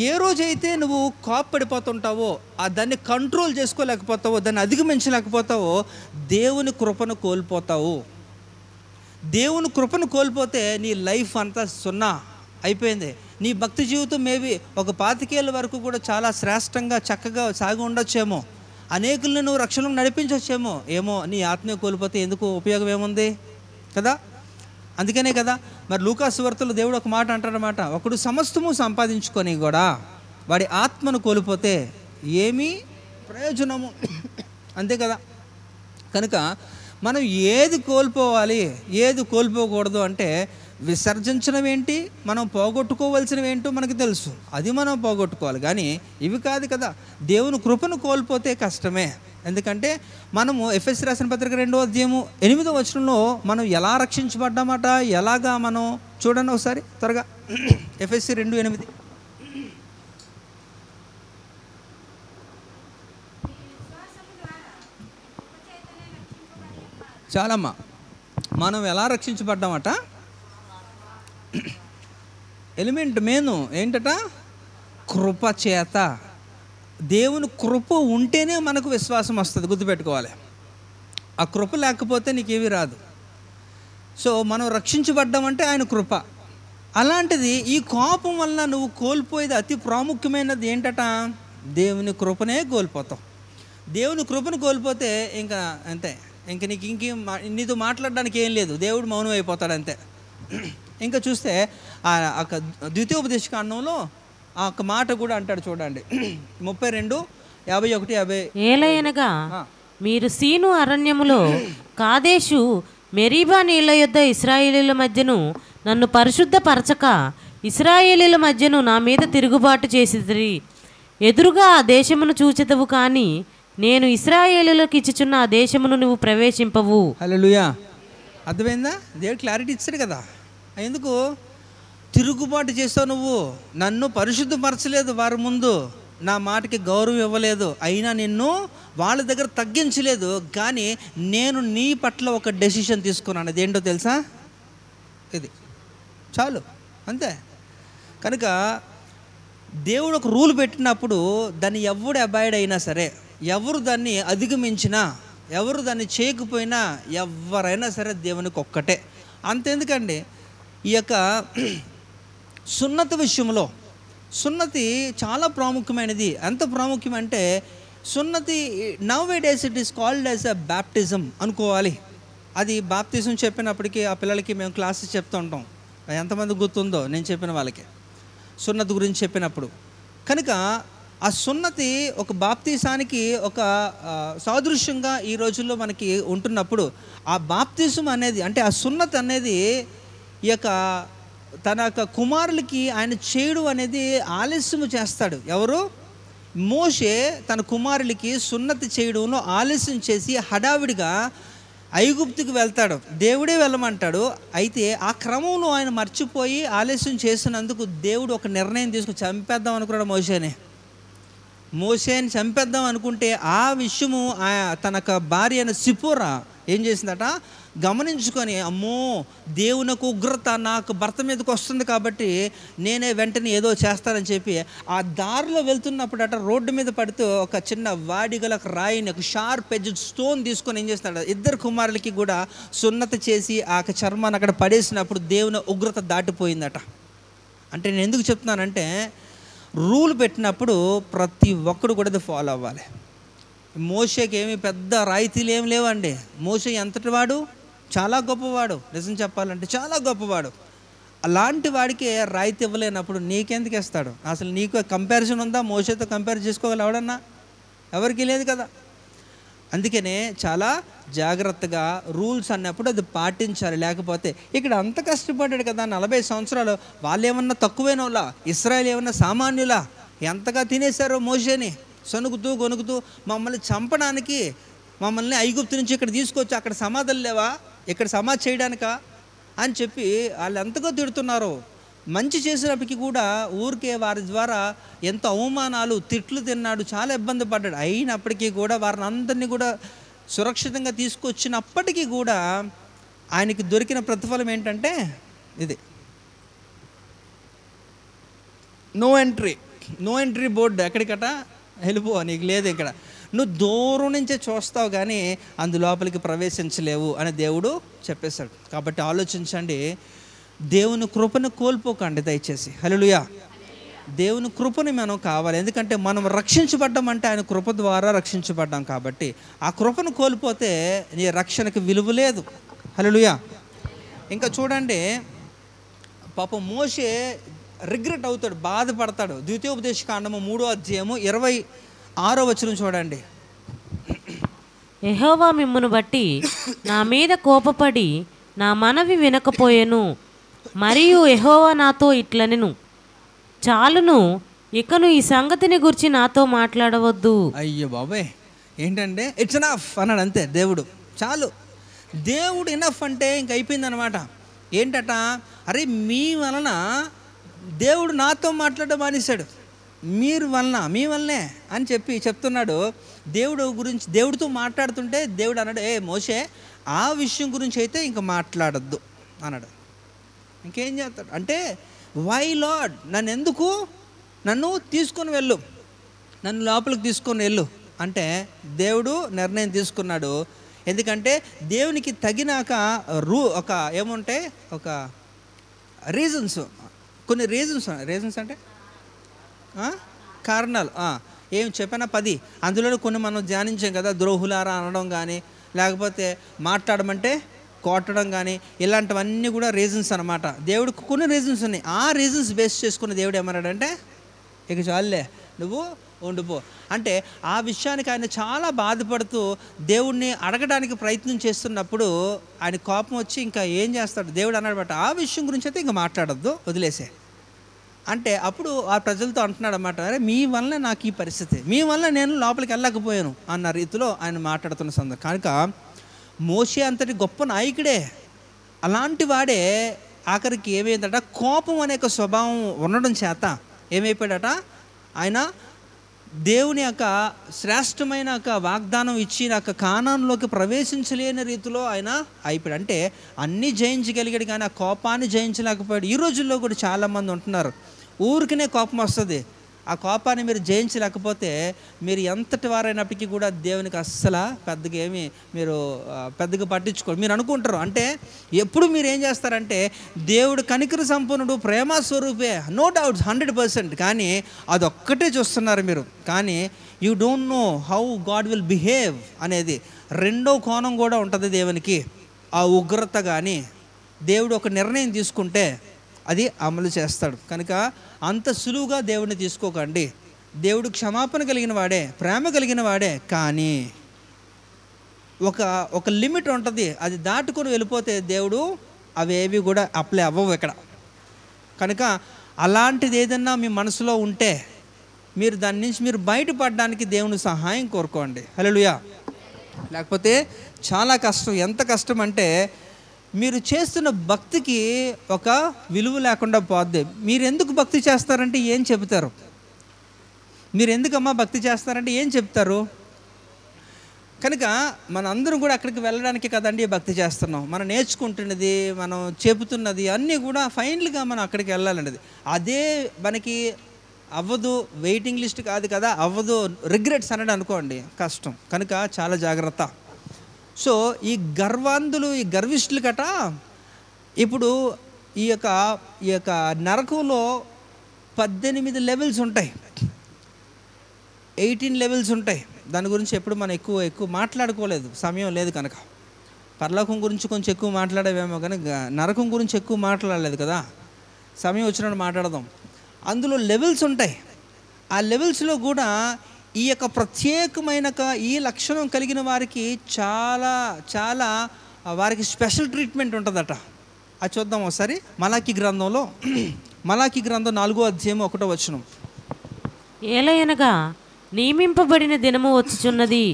S1: ఏ రోజైతే నువ్వు కోప్పడిపోతుంటావో, దాన్ని కంట్రోల్ చేసుకోలేకపోతావో, దాన్ని అధిగమించలేకపోతావో, దేవుని కృపను కోల్పోతావు. దేవుని కృపను కోల్పోతే నీ లైఫ్ అంతా సున్నా అయిపోయింది. నీ భక్తి జీవితం మేబీ ఒక 25 ఏళ్ళ వరకు కూడా చాలా శ్రేష్టంగా చక్కగా సాగి ఉండొచ్చేమో, అనేకులను నువ్వు రక్షణకు నడిపించవచ్చేమో. ఏమో, నీ ఆత్మీయ కోల్పోతే ఎందుకు ఉపయోగం ఏముంది కదా. అందుకనే కదా మరి లూకా సువార్తలో దేవుడు ఒక మాట అంటాడనమాట, ఒకడు సమస్తము సంపాదించుకొని కూడా వాడి ఆత్మను కోల్పోతే ఏమీ ప్రయోజనము, అంతే కదా. కనుక మనం ఏది కోల్పోవాలి, ఏది కోల్పోకూడదు అంటే విసర్జించడం ఏంటి, మనం పోగొట్టుకోవాల్సినవి ఏంటో మనకు తెలుసు, అది మనం పోగొట్టుకోవాలి. కానీ ఇవి కాదు కదా. దేవుని కృపను కోల్పోతే కష్టమే. ఎందుకంటే మనము ఎఫెసీ రాసిన పత్రిక 2వ అధ్యాయము 8వ వచనంలో మనం ఎలా రక్షించబడ్డామట, ఎలాగా మనం చూడండి ఒకసారి త్వరగా. ఎఫెసీ 2:8. చాలమ్మా, మనం ఎలా రక్షించబడ్డామట, ఎలిమెంట్ మెయిన్ ఏంటట, కృప చేత. దేవుని కృప ఉంటేనే మనకు విశ్వాసం వస్తుంది, గుర్తుపెట్టుకోవాలి. ఆ కృప లేకపోతే నీకేమీ రాదు. సో మనం రక్షించబడ్డామంటే ఆయన కృప. అలాంటిది ఈ కోపం వల్ల నువ్వు కోల్పోయేది అతి ప్రాముఖ్యమైనది ఏంటట, దేవుని కృపనే కోల్పోతావు. దేవుని కృపను కోల్పోతే ఇంకా అంతే, ఇంక నీతో మాట్లాడడానికి ఏం లేదు, దేవుడు మౌనం అయిపోతాడు అంతే. ఇంకా చూస్తే ఆ ద్వితీయోపదేశకాండంలో ఆ ఒక మాట కూడా అంటాడు చూడండి, 32:51-50.
S2: ఏలయనగా మీరు సీను అరణ్యములో కాదేశు మెరీబా నీళ్ల యొద్ద ఇశ్రాయేలీల మధ్యను నన్ను పరిశుద్ధపరచక ఇశ్రాయేలీల మధ్యను నా మీద తిరుగుబాటు చేసిరి. ఎదురుగా ఆ దేశమును చూచెదవు, కానీ నేను ఇశ్రాయేలీలకు ఇచ్చుచున్న ఆ దేశమును నువ్వు ప్రవేశింపవు.
S1: హల్లెలూయా. అర్థమైందా? దేవుడు క్లారిటీ ఇచ్చాడు కదా. ఎందుకు తిరుగుబాటు చేస్తావు నువ్వు? నన్ను పరిశుద్ధపరచలేదు, వారి ముందు నా మాటకి గౌరవం ఇవ్వలేదు, అయినా నిన్ను వాళ్ళ దగ్గర తగ్గించలేదు. కానీ నేను నీ పట్ల ఒక డెసిషన్ తీసుకున్నాను. అదేంటో తెలుసా? ఇది చాలు, అంతే. కనుక దేవుడు ఒక రూల్ పెట్టినప్పుడు దాన్ని ఎవడు అబాయిడ్ అయినా సరే, ఎవరు దాన్ని అధిగమించినా, ఎవరు దాన్ని చేయకపోయినా, ఎవరైనా సరే దేవునికి ఒక్కటే. అంతెందుకండి, ఈ యొక్క సున్నతి విషయంలో సున్నతి చాలా ప్రాముఖ్యమైనది. ఎంత ప్రాముఖ్యం అంటే సున్నతి now A days it is called as a baptism అనుకోవాలి. అది బాప్తిజం చెప్పినప్పటికీ ఆ పిల్లలకి మేము క్లాసెస్ చెప్తూ ఉంటాం. ఎంతమంది గుర్తుందో నేను చెప్పిన వాళ్ళకి సున్నతి గురించి చెప్పినప్పుడు. కనుక ఆ సున్నతి ఒక బాప్తిసానికి ఒక సాదృశ్యంగా ఈ రోజుల్లో మనకి ఉంటున్నప్పుడు ఆ బాప్తిజం అనేది అంటే ఆ సున్నతి అనేది ఈ యొక్క తన యొక్క కుమారులకి ఆయన చేయడం అనేది ఆలస్యము చేస్తాడు. ఎవరు? మోషే తన కుమారులకి సున్నతి చేయడంలో ఆలస్యం చేసి హడావిడిగా ఐగుప్తుకి వెళ్తాడు. దేవుడే వెళ్ళమంటాడు. అయితే ఆ క్రమంలో ఆయన మర్చిపోయి ఆలస్యం చేసినందుకు దేవుడు ఒక నిర్ణయం తీసుకుని చంపేద్దాం అనుకున్నాడు మోషేని చంపేద్దాం అనుకుంటే ఆ విషయము తన భార్య అయిన సిపోరా ఏం చేసిందట, గమనించుకొని అమ్మో దేవునికి ఉగ్రత నాకు భర్త మీదకి వస్తుంది కాబట్టి నేనే వెంటనే ఏదో చేస్తానని చెప్పి ఆ దారిలో వెళ్తున్నప్పుడట రోడ్డు మీద పడుతూ ఒక చిన్న వాడిగల రాయిని, ఒక షార్ప్ ఎడ్జ్ స్టోన్ తీసుకొని ఏం చేస్తాడు, ఇద్దరు కుమారులకి కూడా సున్నతి చేసి ఆ చర్మాన్ని అక్కడ పడేసినప్పుడు దేవుని ఉగ్రత దాటిపోయిందట. అంటే నేను ఎందుకు చెప్తున్నానంటే, రూల్ పెట్టినప్పుడు ప్రతి ఒక్కడు కూడా అది ఫాలో అవ్వాలి. మోషేకి ఏమి పెద్ద రాయితీలు ఏమి లేవండి. మోషే ఎంతటి వాడు, చాలా గొప్పవాడు. నిజం చెప్పాలంటే చాలా గొప్పవాడు. అలాంటి వాడికి రాయితీ ఇవ్వలేనప్పుడు నీకెందుకు ఇస్తాడు? అసలు నీకు కంపారిజన్ ఉందా? మోషేతో కంపేర్ చేసుకోవాలి ఎవడన్నా? ఎవరికి లేదు కదా. అందుకనే చాలా జాగ్రత్తగా రూల్స్ అన్నప్పుడు అది పాటించాలి. లేకపోతే ఇక్కడ అంత కష్టపడ్డాడు కదా 40 సంవత్సరాలు, వాళ్ళు ఏమన్నా తక్కువేనోలా, ఇశ్రాయేల్ ఏమన్నా సామాన్యులా? ఎంతగా తినేశారో మోషేని, సణుకుతూ గొనుకుతూ మమ్మల్ని చంపడానికి, మమ్మల్ని ఐగుప్తు నుంచి ఇక్కడ తీసుకొచ్చి అక్కడ సమాధులు లేవా, ఇక్కడ సమాధి చేయడానికా అని చెప్పి వాళ్ళు ఎంతగా తిడుతున్నారు. మంచి చేసినప్పటికీ కూడా ఊరికే వారి ద్వారా ఎంత అవమానాలు తిట్లు తిన్నాడు, చాలా ఇబ్బంది పడ్డాడు. అయినప్పటికీ కూడా వారిని అందరినీ కూడా సురక్షితంగా తీసుకొచ్చినప్పటికీ కూడా ఆయనకి దొరికిన ప్రతిఫలం ఏంటంటే ఇది, నో ఎంట్రీ బోర్డు. ఎక్కడికట వెళ్ళిపో, నీకు లేదు ఇక్కడ, నువ్వు దూరం నుంచే చూస్తావు కానీ అందులోపలికి ప్రవేశించలేవు అని దేవుడు చెప్పేశాడు. కాబట్టి ఆలోచించండి, దేవుని కృపను కోల్పోకండి దయచేసి. హల్లెలూయా. దేవుని కృపని మనం కావాలి. ఎందుకంటే మనం రక్షించబడ్డం అంటే ఆయన కృప ద్వారా రక్షించబడ్డాం కాబట్టి ఆ కృపను కోల్పోతే నీ రక్షణకు విలువ లేదు. హల్లెలూయా. ఇంకా చూడండి, పాపం మోషే రిగ్రెట్ అవుతాడు, బాధపడతాడు. ద్వితీయోపదేశకాండము 3వ అధ్యాయము 26వ వచనం చూడండి.
S2: యెహోవా మిమ్మును బట్టి నా మీద కోపపడి నా మనవి వినకపోయెను, మరియు యెహోవా నాతో ఇట్లనెను, చాలును, ఇకను ఈ సంగతిని గురించి నాతో మాట్లాడవద్దు.
S1: అయ్యో బాబాయ్, ఏంటంటే ఇట్స్ ఎనఫ్ అన్నాడు అంతే దేవుడు. చాలు, దేవుడు ఎనఫ్ అంటే ఇంక అయిపోయిందనమాట. ఏంటట, అరే మీ వలన దేవుడు నాతో మాట్లాడడం మానేశాడు, మీ వల్లనే అని చెప్తున్నాడు. దేవుడితో మాట్లాడుతుంటే దేవుడు అన్నాడు, ఏ మోషే ఆ విషయం గురించి అయితే ఇంక మాట్లాడద్దు అన్నాడు. ఇంకేం చేస్తాడు అంటే, వై లార్డ్, నన్ను తీసుకొని వెళ్ళు, నన్ను లోపలికి తీసుకొని వెళ్ళు అంటే దేవుడు నిర్ణయం తీసుకున్నాడు. ఎందుకంటే దేవునికి తగినాక ఒక ఏముంటాయి, ఒక రీజన్స్, కొన్ని రీజన్స్ అంటే కారణాలు. ఏం చెప్పినా 10, అందులో కొన్ని మనం ధ్యానించాం కదా, ద్రోహులారా అనడం కానీ, లేకపోతే మాట్లాడమంటే కొట్టడం కానీ, ఇలాంటివన్నీ కూడా రీజన్స్ అనమాట. దేవుడికి కొన్ని రీజన్స్ ఉన్నాయి. ఆ రీజన్స్ బేస్ చేసుకున్న దేవుడు ఏమన్నాడంటే, ఇక చాలులే నువ్వు ఉండిపో అంటే, ఆ విషయానికి ఆయన చాలా బాధపడుతూ దేవుడిని అడగడానికి ప్రయత్నం చేస్తున్నప్పుడు ఆయన కోపం వచ్చి ఇంకా ఏం చేస్తాడు, దేవుడు అన్నాడు, ఆ విషయం గురించి అయితే ఇంకా మాట్లాడద్దు, వదిలేసే అంటే. అప్పుడు ఆ ప్రజలతో అంటున్నాడు అన్నమాట, అరే మీ వల్ల నాకు ఈ పరిస్థితి, మీ వల్ల నేను లోపలికి వెళ్ళకపోయాను అన్న రీతిలో ఆయన మాట్లాడుతున్న సందర్భం. కనుక మోషే అంతటి గొప్ప నాయకుడే, అలాంటి వాడే ఆఖరికి ఏమైందట, కోపం అనే ఒక స్వభావం ఉండడం చేత ఏమైపోయాడట, ఆయన దేవుని యొక్క శ్రేష్టమైన వాగ్దానం ఇచ్చి నాకు కానాన్లోకి ప్రవేశించలేని రీతిలో ఆయన అయిపోయాడు. అంటే అన్నీ జయించగలిగాడు కానీ ఆ కోపాన్ని జయించలేకపోయాడు. ఈ రోజుల్లో కూడా చాలామంది ఉంటున్నారు, ఊరికనే కోపం వస్తుంది, ఆ కోపాన్ని మీరు జయించలేకపోతే మీరు ఎంతటి వారైనప్పటికీ కూడా దేవునికి అస్సలు పెద్దగా పట్టించుకోరు. మీరు అనుకుంటారు అంటే ఎప్పుడు మీరు ఏం చేస్తారంటే, దేవుడు కనికర సంపన్నుడు, ప్రేమ స్వరూపే, నో డౌట్స్ 100%, కానీ అదొక్కటే చూస్తున్నారు మీరు. కానీ you don't know how God will behave అనేది రెండో కోణం కూడా ఉంటుంది దేవునికి. ఆ ఉగ్రత కానీ దేవుడు ఒక నిర్ణయం తీసుకుంటే అది అమలు చేస్తాడు. కనుక అంత సులువుగా దేవుడిని తీసుకోకండి. దేవుడు క్షమాపణ కలిగిన వాడే, ప్రేమ కలిగిన వాడే, కానీ ఒక లిమిట్ ఉంటుంది, అది దాటుకొని వెళ్ళిపోతే దేవుడు అవేవి కూడా అప్లై అవ్వవు ఇక్కడ. కనుక అలాంటిది ఏదన్నా మీ మనసులో ఉంటే మీరు దాని నుంచి మీరు బయటపడడానికి దేవుని సహాయం కోరుకోండి. హల్లెలూయా. లేకపోతే చాలా కష్టం. ఎంత కష్టం అంటే మీరు చేస్తున్న భక్తికి ఒక విలువ లేకుండా పోద్ది. మీరు ఎందుకు భక్తి చేస్తారంటే ఏం చెబుతారు? మీరు ఎందుకమ్మా భక్తి చేస్తారంటే ఏం చెప్తారు? కనుక మన అందరం కూడా అక్కడికి వెళ్ళడానికి కదండి భక్తి చేస్తున్నాం. మనం నేర్చుకుంటున్నది, మనం చెబుతున్నది అన్నీ కూడా ఫైనల్గా మనం అక్కడికి వెళ్ళాలన్నది. అదే మనకి అవ్వదు, వెయిటింగ్ లిస్ట్ కాదు కదా, అవ్వదు, రిగ్రెట్స్ అనడం అనుకోండి కష్టం. కనుక చాలా జాగ్రత్త. సో ఈ గర్వాంధులు, ఈ గర్విష్ఠులు కట ఇప్పుడు ఈ యొక్క నరకంలో 18 లెవెల్స్ ఉంటాయి, 18 లెవెల్స్ ఉంటాయి. దాని గురించి ఎప్పుడు మనం ఎక్కువ మాట్లాడుకోలేదు, సమయం లేదు కనుక. పరలోకం గురించి కొంచెం ఎక్కువ మాట్లాడేవేమో కానీ నరకం గురించి ఎక్కువ మాట్లాడలేదు కదా. సమయం వచ్చినప్పుడు మాట్లాడదాం. అందులో లెవెల్స్ ఉంటాయి. ఆ లెవెల్స్లో కూడా ఈ యొక్క ప్రత్యేకమైన ఈ లక్షణం కలిగిన వారికి చాలా చాలా వారికి స్పెషల్ ట్రీట్మెంట్ ఉంటుందట. అది చూద్దాం ఒకసారి. మలాకి గ్రంథంలో మలాకి గ్రంథం 4వ అధ్యాయం 1వ వచనం.
S2: ఏలయనగా నియమింపబడిన దినము వచ్చుచున్నది,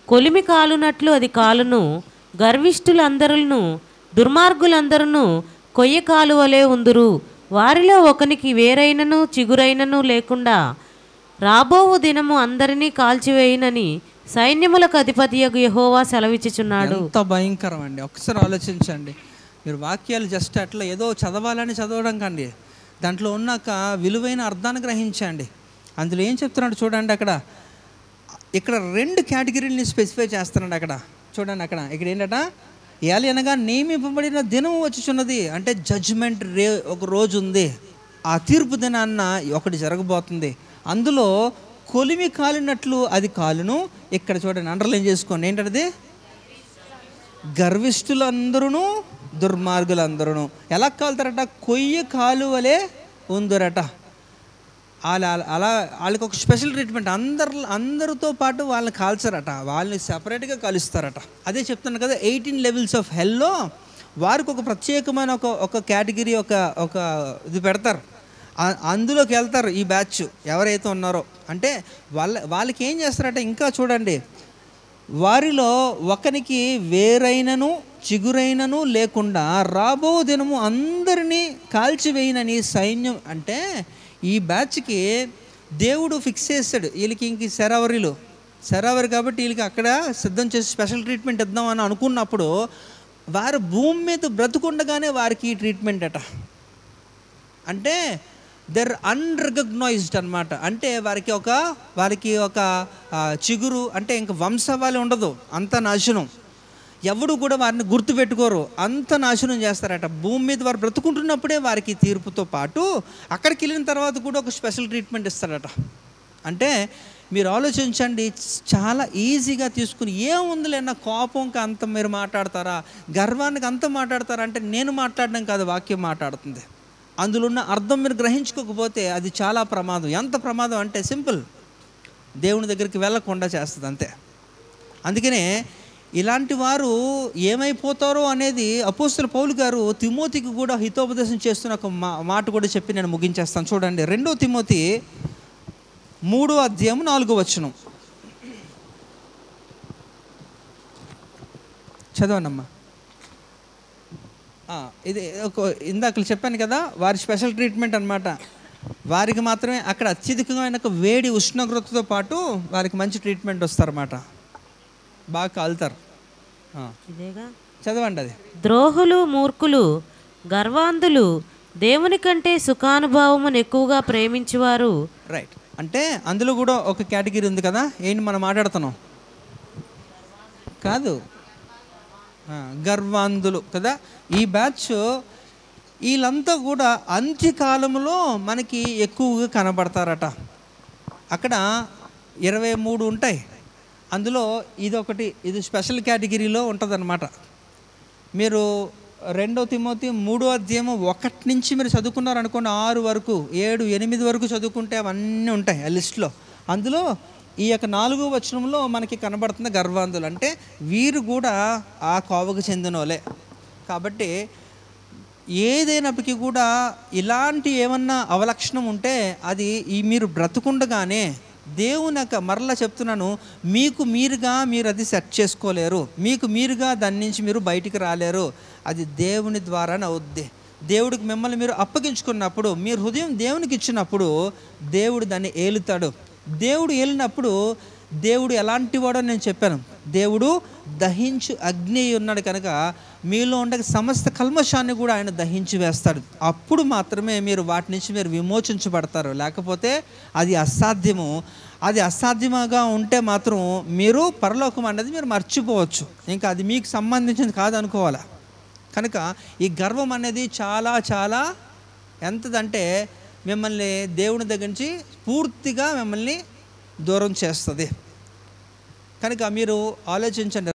S2: కొలిమి కాలునట్లు అది కాలును, గర్విష్ఠులందరును దుర్మార్గులందరూ కొయ్య కాలువలే ఉందురు, వారిలో ఒకనికి వేరైనను చిగురైనను లేకుండా రాబోవు దినము అందరినీ కాల్చివేయునని సైన్యములకు అధిపతియగు యెహోవా సెలవిచ్చుచున్నాడు.
S1: ఎంత భయంకరం అండి! ఒకసారి ఆలోచించండి. మీరు వాక్యాలు జస్ట్ అట్లా ఏదో చదవాలని చదవడం కండి, దాంట్లో ఉన్నాక విలువైన అర్థాన్ని గ్రహించండి. అందులో ఏం చెప్తున్నాడు చూడండి. ఇక్కడ 2 కేటగిరీలని స్పెసిఫై చేస్తున్నాడు. అక్కడ చూడండి. ఇక్కడ ఏంటట, ఏలయనగా నియమింపబడిన దినం వచ్చుచున్నది అంటే జడ్జిమెంట్ ఒక రోజు ఉంది. ఆ తీర్పు దినాన్న ఒకటి జరగబోతుంది. అందులో కొలిమి కాలినట్లు అది కాలును. ఇక్కడ చూడండి, అండర్లైన్ చేసుకోండి. ఏంటది? గర్విష్ఠులందరూ దుర్మార్గులందరూ ఎలా కాలుతారట? కొయ్య కాలువలే ఉందరట. అలా వాళ్ళకి ఒక స్పెషల్ ట్రీట్మెంట్. అందరితో పాటు వాళ్ళని కాల్చరట, వాళ్ళని సపరేట్గా కలుస్తారట. అదే చెప్తున్నాను కదా, 18 లెవెల్స్ ఆఫ్ హెల్లో వారికి ఒక ప్రత్యేకమైన ఒక కేటగిరీ ఒక ఇది పెడతారు. అందులోకి వెళ్తారు ఈ బ్యాచ్ ఎవరైతే ఉన్నారో. అంటే వాళ్ళకి ఏం చేస్తారట, ఇంకా చూడండి, వారిలో ఒకనికి వేరైనను చిగురైనను లేకుండా రాబో దినము అందరినీ కాల్చివేయనని సైన్యం. అంటే ఈ బ్యాచ్కి దేవుడు ఫిక్స్ చేస్తాడు, వీళ్ళకి ఇంక శరావరి కాబట్టి వీళ్ళకి అక్కడ సిద్ధం చేసి స్పెషల్ ట్రీట్మెంట్ ఇద్దాం అని అనుకున్నప్పుడు వారు భూమి మీద బ్రతుకుండగానే వారికి ఈ ట్రీట్మెంట్ అట. అంటే దర్ అన్రికగ్నైజ్డ్ అనమాట. అంటే వారికి ఒక చిగురు అంటే ఇంక వంశవాళి ఉండదు, అంత నాశనం. ఎవడు కూడా వారిని గుర్తుపెట్టుకోరు, అంత నాశనం చేస్తారట. భూమి మీద వారు బ్రతుకుంటున్నప్పుడే వారికి తీర్పుతో పాటు అక్కడికి వెళ్ళిన తర్వాత కూడా ఒక స్పెషల్ ట్రీట్మెంట్ ఇస్తాడట. అంటే మీరు ఆలోచించండి, చాలా ఈజీగా తీసుకుని ఏముందిలే నా కోపంకి అంత మీరు మాట్లాడతారా, గర్వానికి అంత మాట్లాడతారా అంటే నేను మాట్లాడడం కాదు, వాక్యం మాట్లాడుతుంది. అందులో ఉన్న అర్థం మీరు గ్రహించుకోకపోతే అది చాలా ప్రమాదం. ఎంత ప్రమాదం అంటే సింపుల్, దేవుని దగ్గరికి వెళ్ళకుండా చేస్తుంది అంతే. అందుకనే ఇలాంటి వారు ఏమైపోతారో అనేది అపోస్తలుడు పౌలు గారు తిమోతికి కూడా హితోపదేశం చేస్తున్న ఒక మాట కూడా చెప్పి నేను ముగించేస్తాను. చూడండి, 2 తిమోతి 3వ అధ్యాయం 4వ వచనం చదవండమ్మా. ఇది ఇందాక చెప్పాను కదా, వారి స్పెషల్ ట్రీట్మెంట్ అనమాట. వారికి మాత్రమే అక్కడ అత్యధికమైన వేడి ఉష్ణోగ్రతతో పాటు వారికి మంచి ట్రీట్మెంట్ వస్తారన్నమాట. బాగా కాలుతారు. చదవండి అది.
S2: ద్రోహులు, మూర్ఖులు, గర్వాంధులు, దేవుని కంటే సుఖానుభవమును ఎక్కువగా ప్రేమించేవారు.
S1: రైట్. అంటే అందులో కూడా ఒక కేటగిరీ ఉంది కదా, ఏంటి మనం మాట్లాడుతున్నాం కాదు, గర్వాంధులు కదా. ఈ బ్యాచ్ వీళ్ళంతా కూడా అంత్యకాలంలో మనకి ఎక్కువగా కనబడతారట. అక్కడ 23 ఉంటాయి. అందులో ఇది స్పెషల్ కేటగిరీలో ఉంటుందన్నమాట. మీరు 2 తిమోతి 3వ అధ్యాయం 1 నుంచి మీరు చదువుకున్నారు అనుకోండి, 6 వరకు 7, 8 వరకు చదువుకుంటే అవన్నీ ఉంటాయి ఆ లిస్టులో. అందులో ఈ యొక్క 4వ వచనంలో మనకి కనబడుతున్న గర్వాంధులు అంటే వీరు కూడా ఆ కోవకు చెందిన వాళ్ళే. కాబట్టి ఏదైనప్పటికీ కూడా ఇలాంటి ఏమన్నా అవలక్షణం ఉంటే అది ఈ మీరు బ్రతుకుండగానే దేవుని యొక్క, మరలా చెప్తున్నాను, మీకు మీరుగా మీరు అది సెట్ చేసుకోలేరు, మీకు మీరుగా దాని నుంచి మీరు బయటికి రాలేరు. అది దేవుని ద్వారానే అవుద్ది. దేవుడికి మిమ్మల్ని మీరు అప్పగించుకున్నప్పుడు, మీరు హృదయం దేవునికి ఇచ్చినప్పుడు దేవుడు దాన్ని ఏలుతాడు. దేవుడు ఏలినప్పుడు దేవుడు ఎలాంటి వాడో నేను చెప్పాను. దేవుడు దహించు అగ్ని ఉన్నాడు కనుక మీలో ఉండే సమస్త కల్మషాన్ని కూడా ఆయన దహించి వేస్తాడు. అప్పుడు మాత్రమే మీరు వాటి నుంచి మీరు విమోచించబడతారు. లేకపోతే అది అసాధ్యము. అది అసాధ్యముగా ఉంటే మాత్రం మీరు పరలోకం అనేది మీరు మర్చిపోవచ్చు. ఇంకా అది మీకు సంబంధించింది కాదనుకోవాలా. కనుక ఈ గర్వం అనేది చాలా చాలా ఎంతదంటే మిమ్మల్ని దేవుని దగ్గర నుంచి పూర్తిగా మిమ్మల్ని దూరం చేస్తుంది. కనుక మీరు ఆలోచించండి.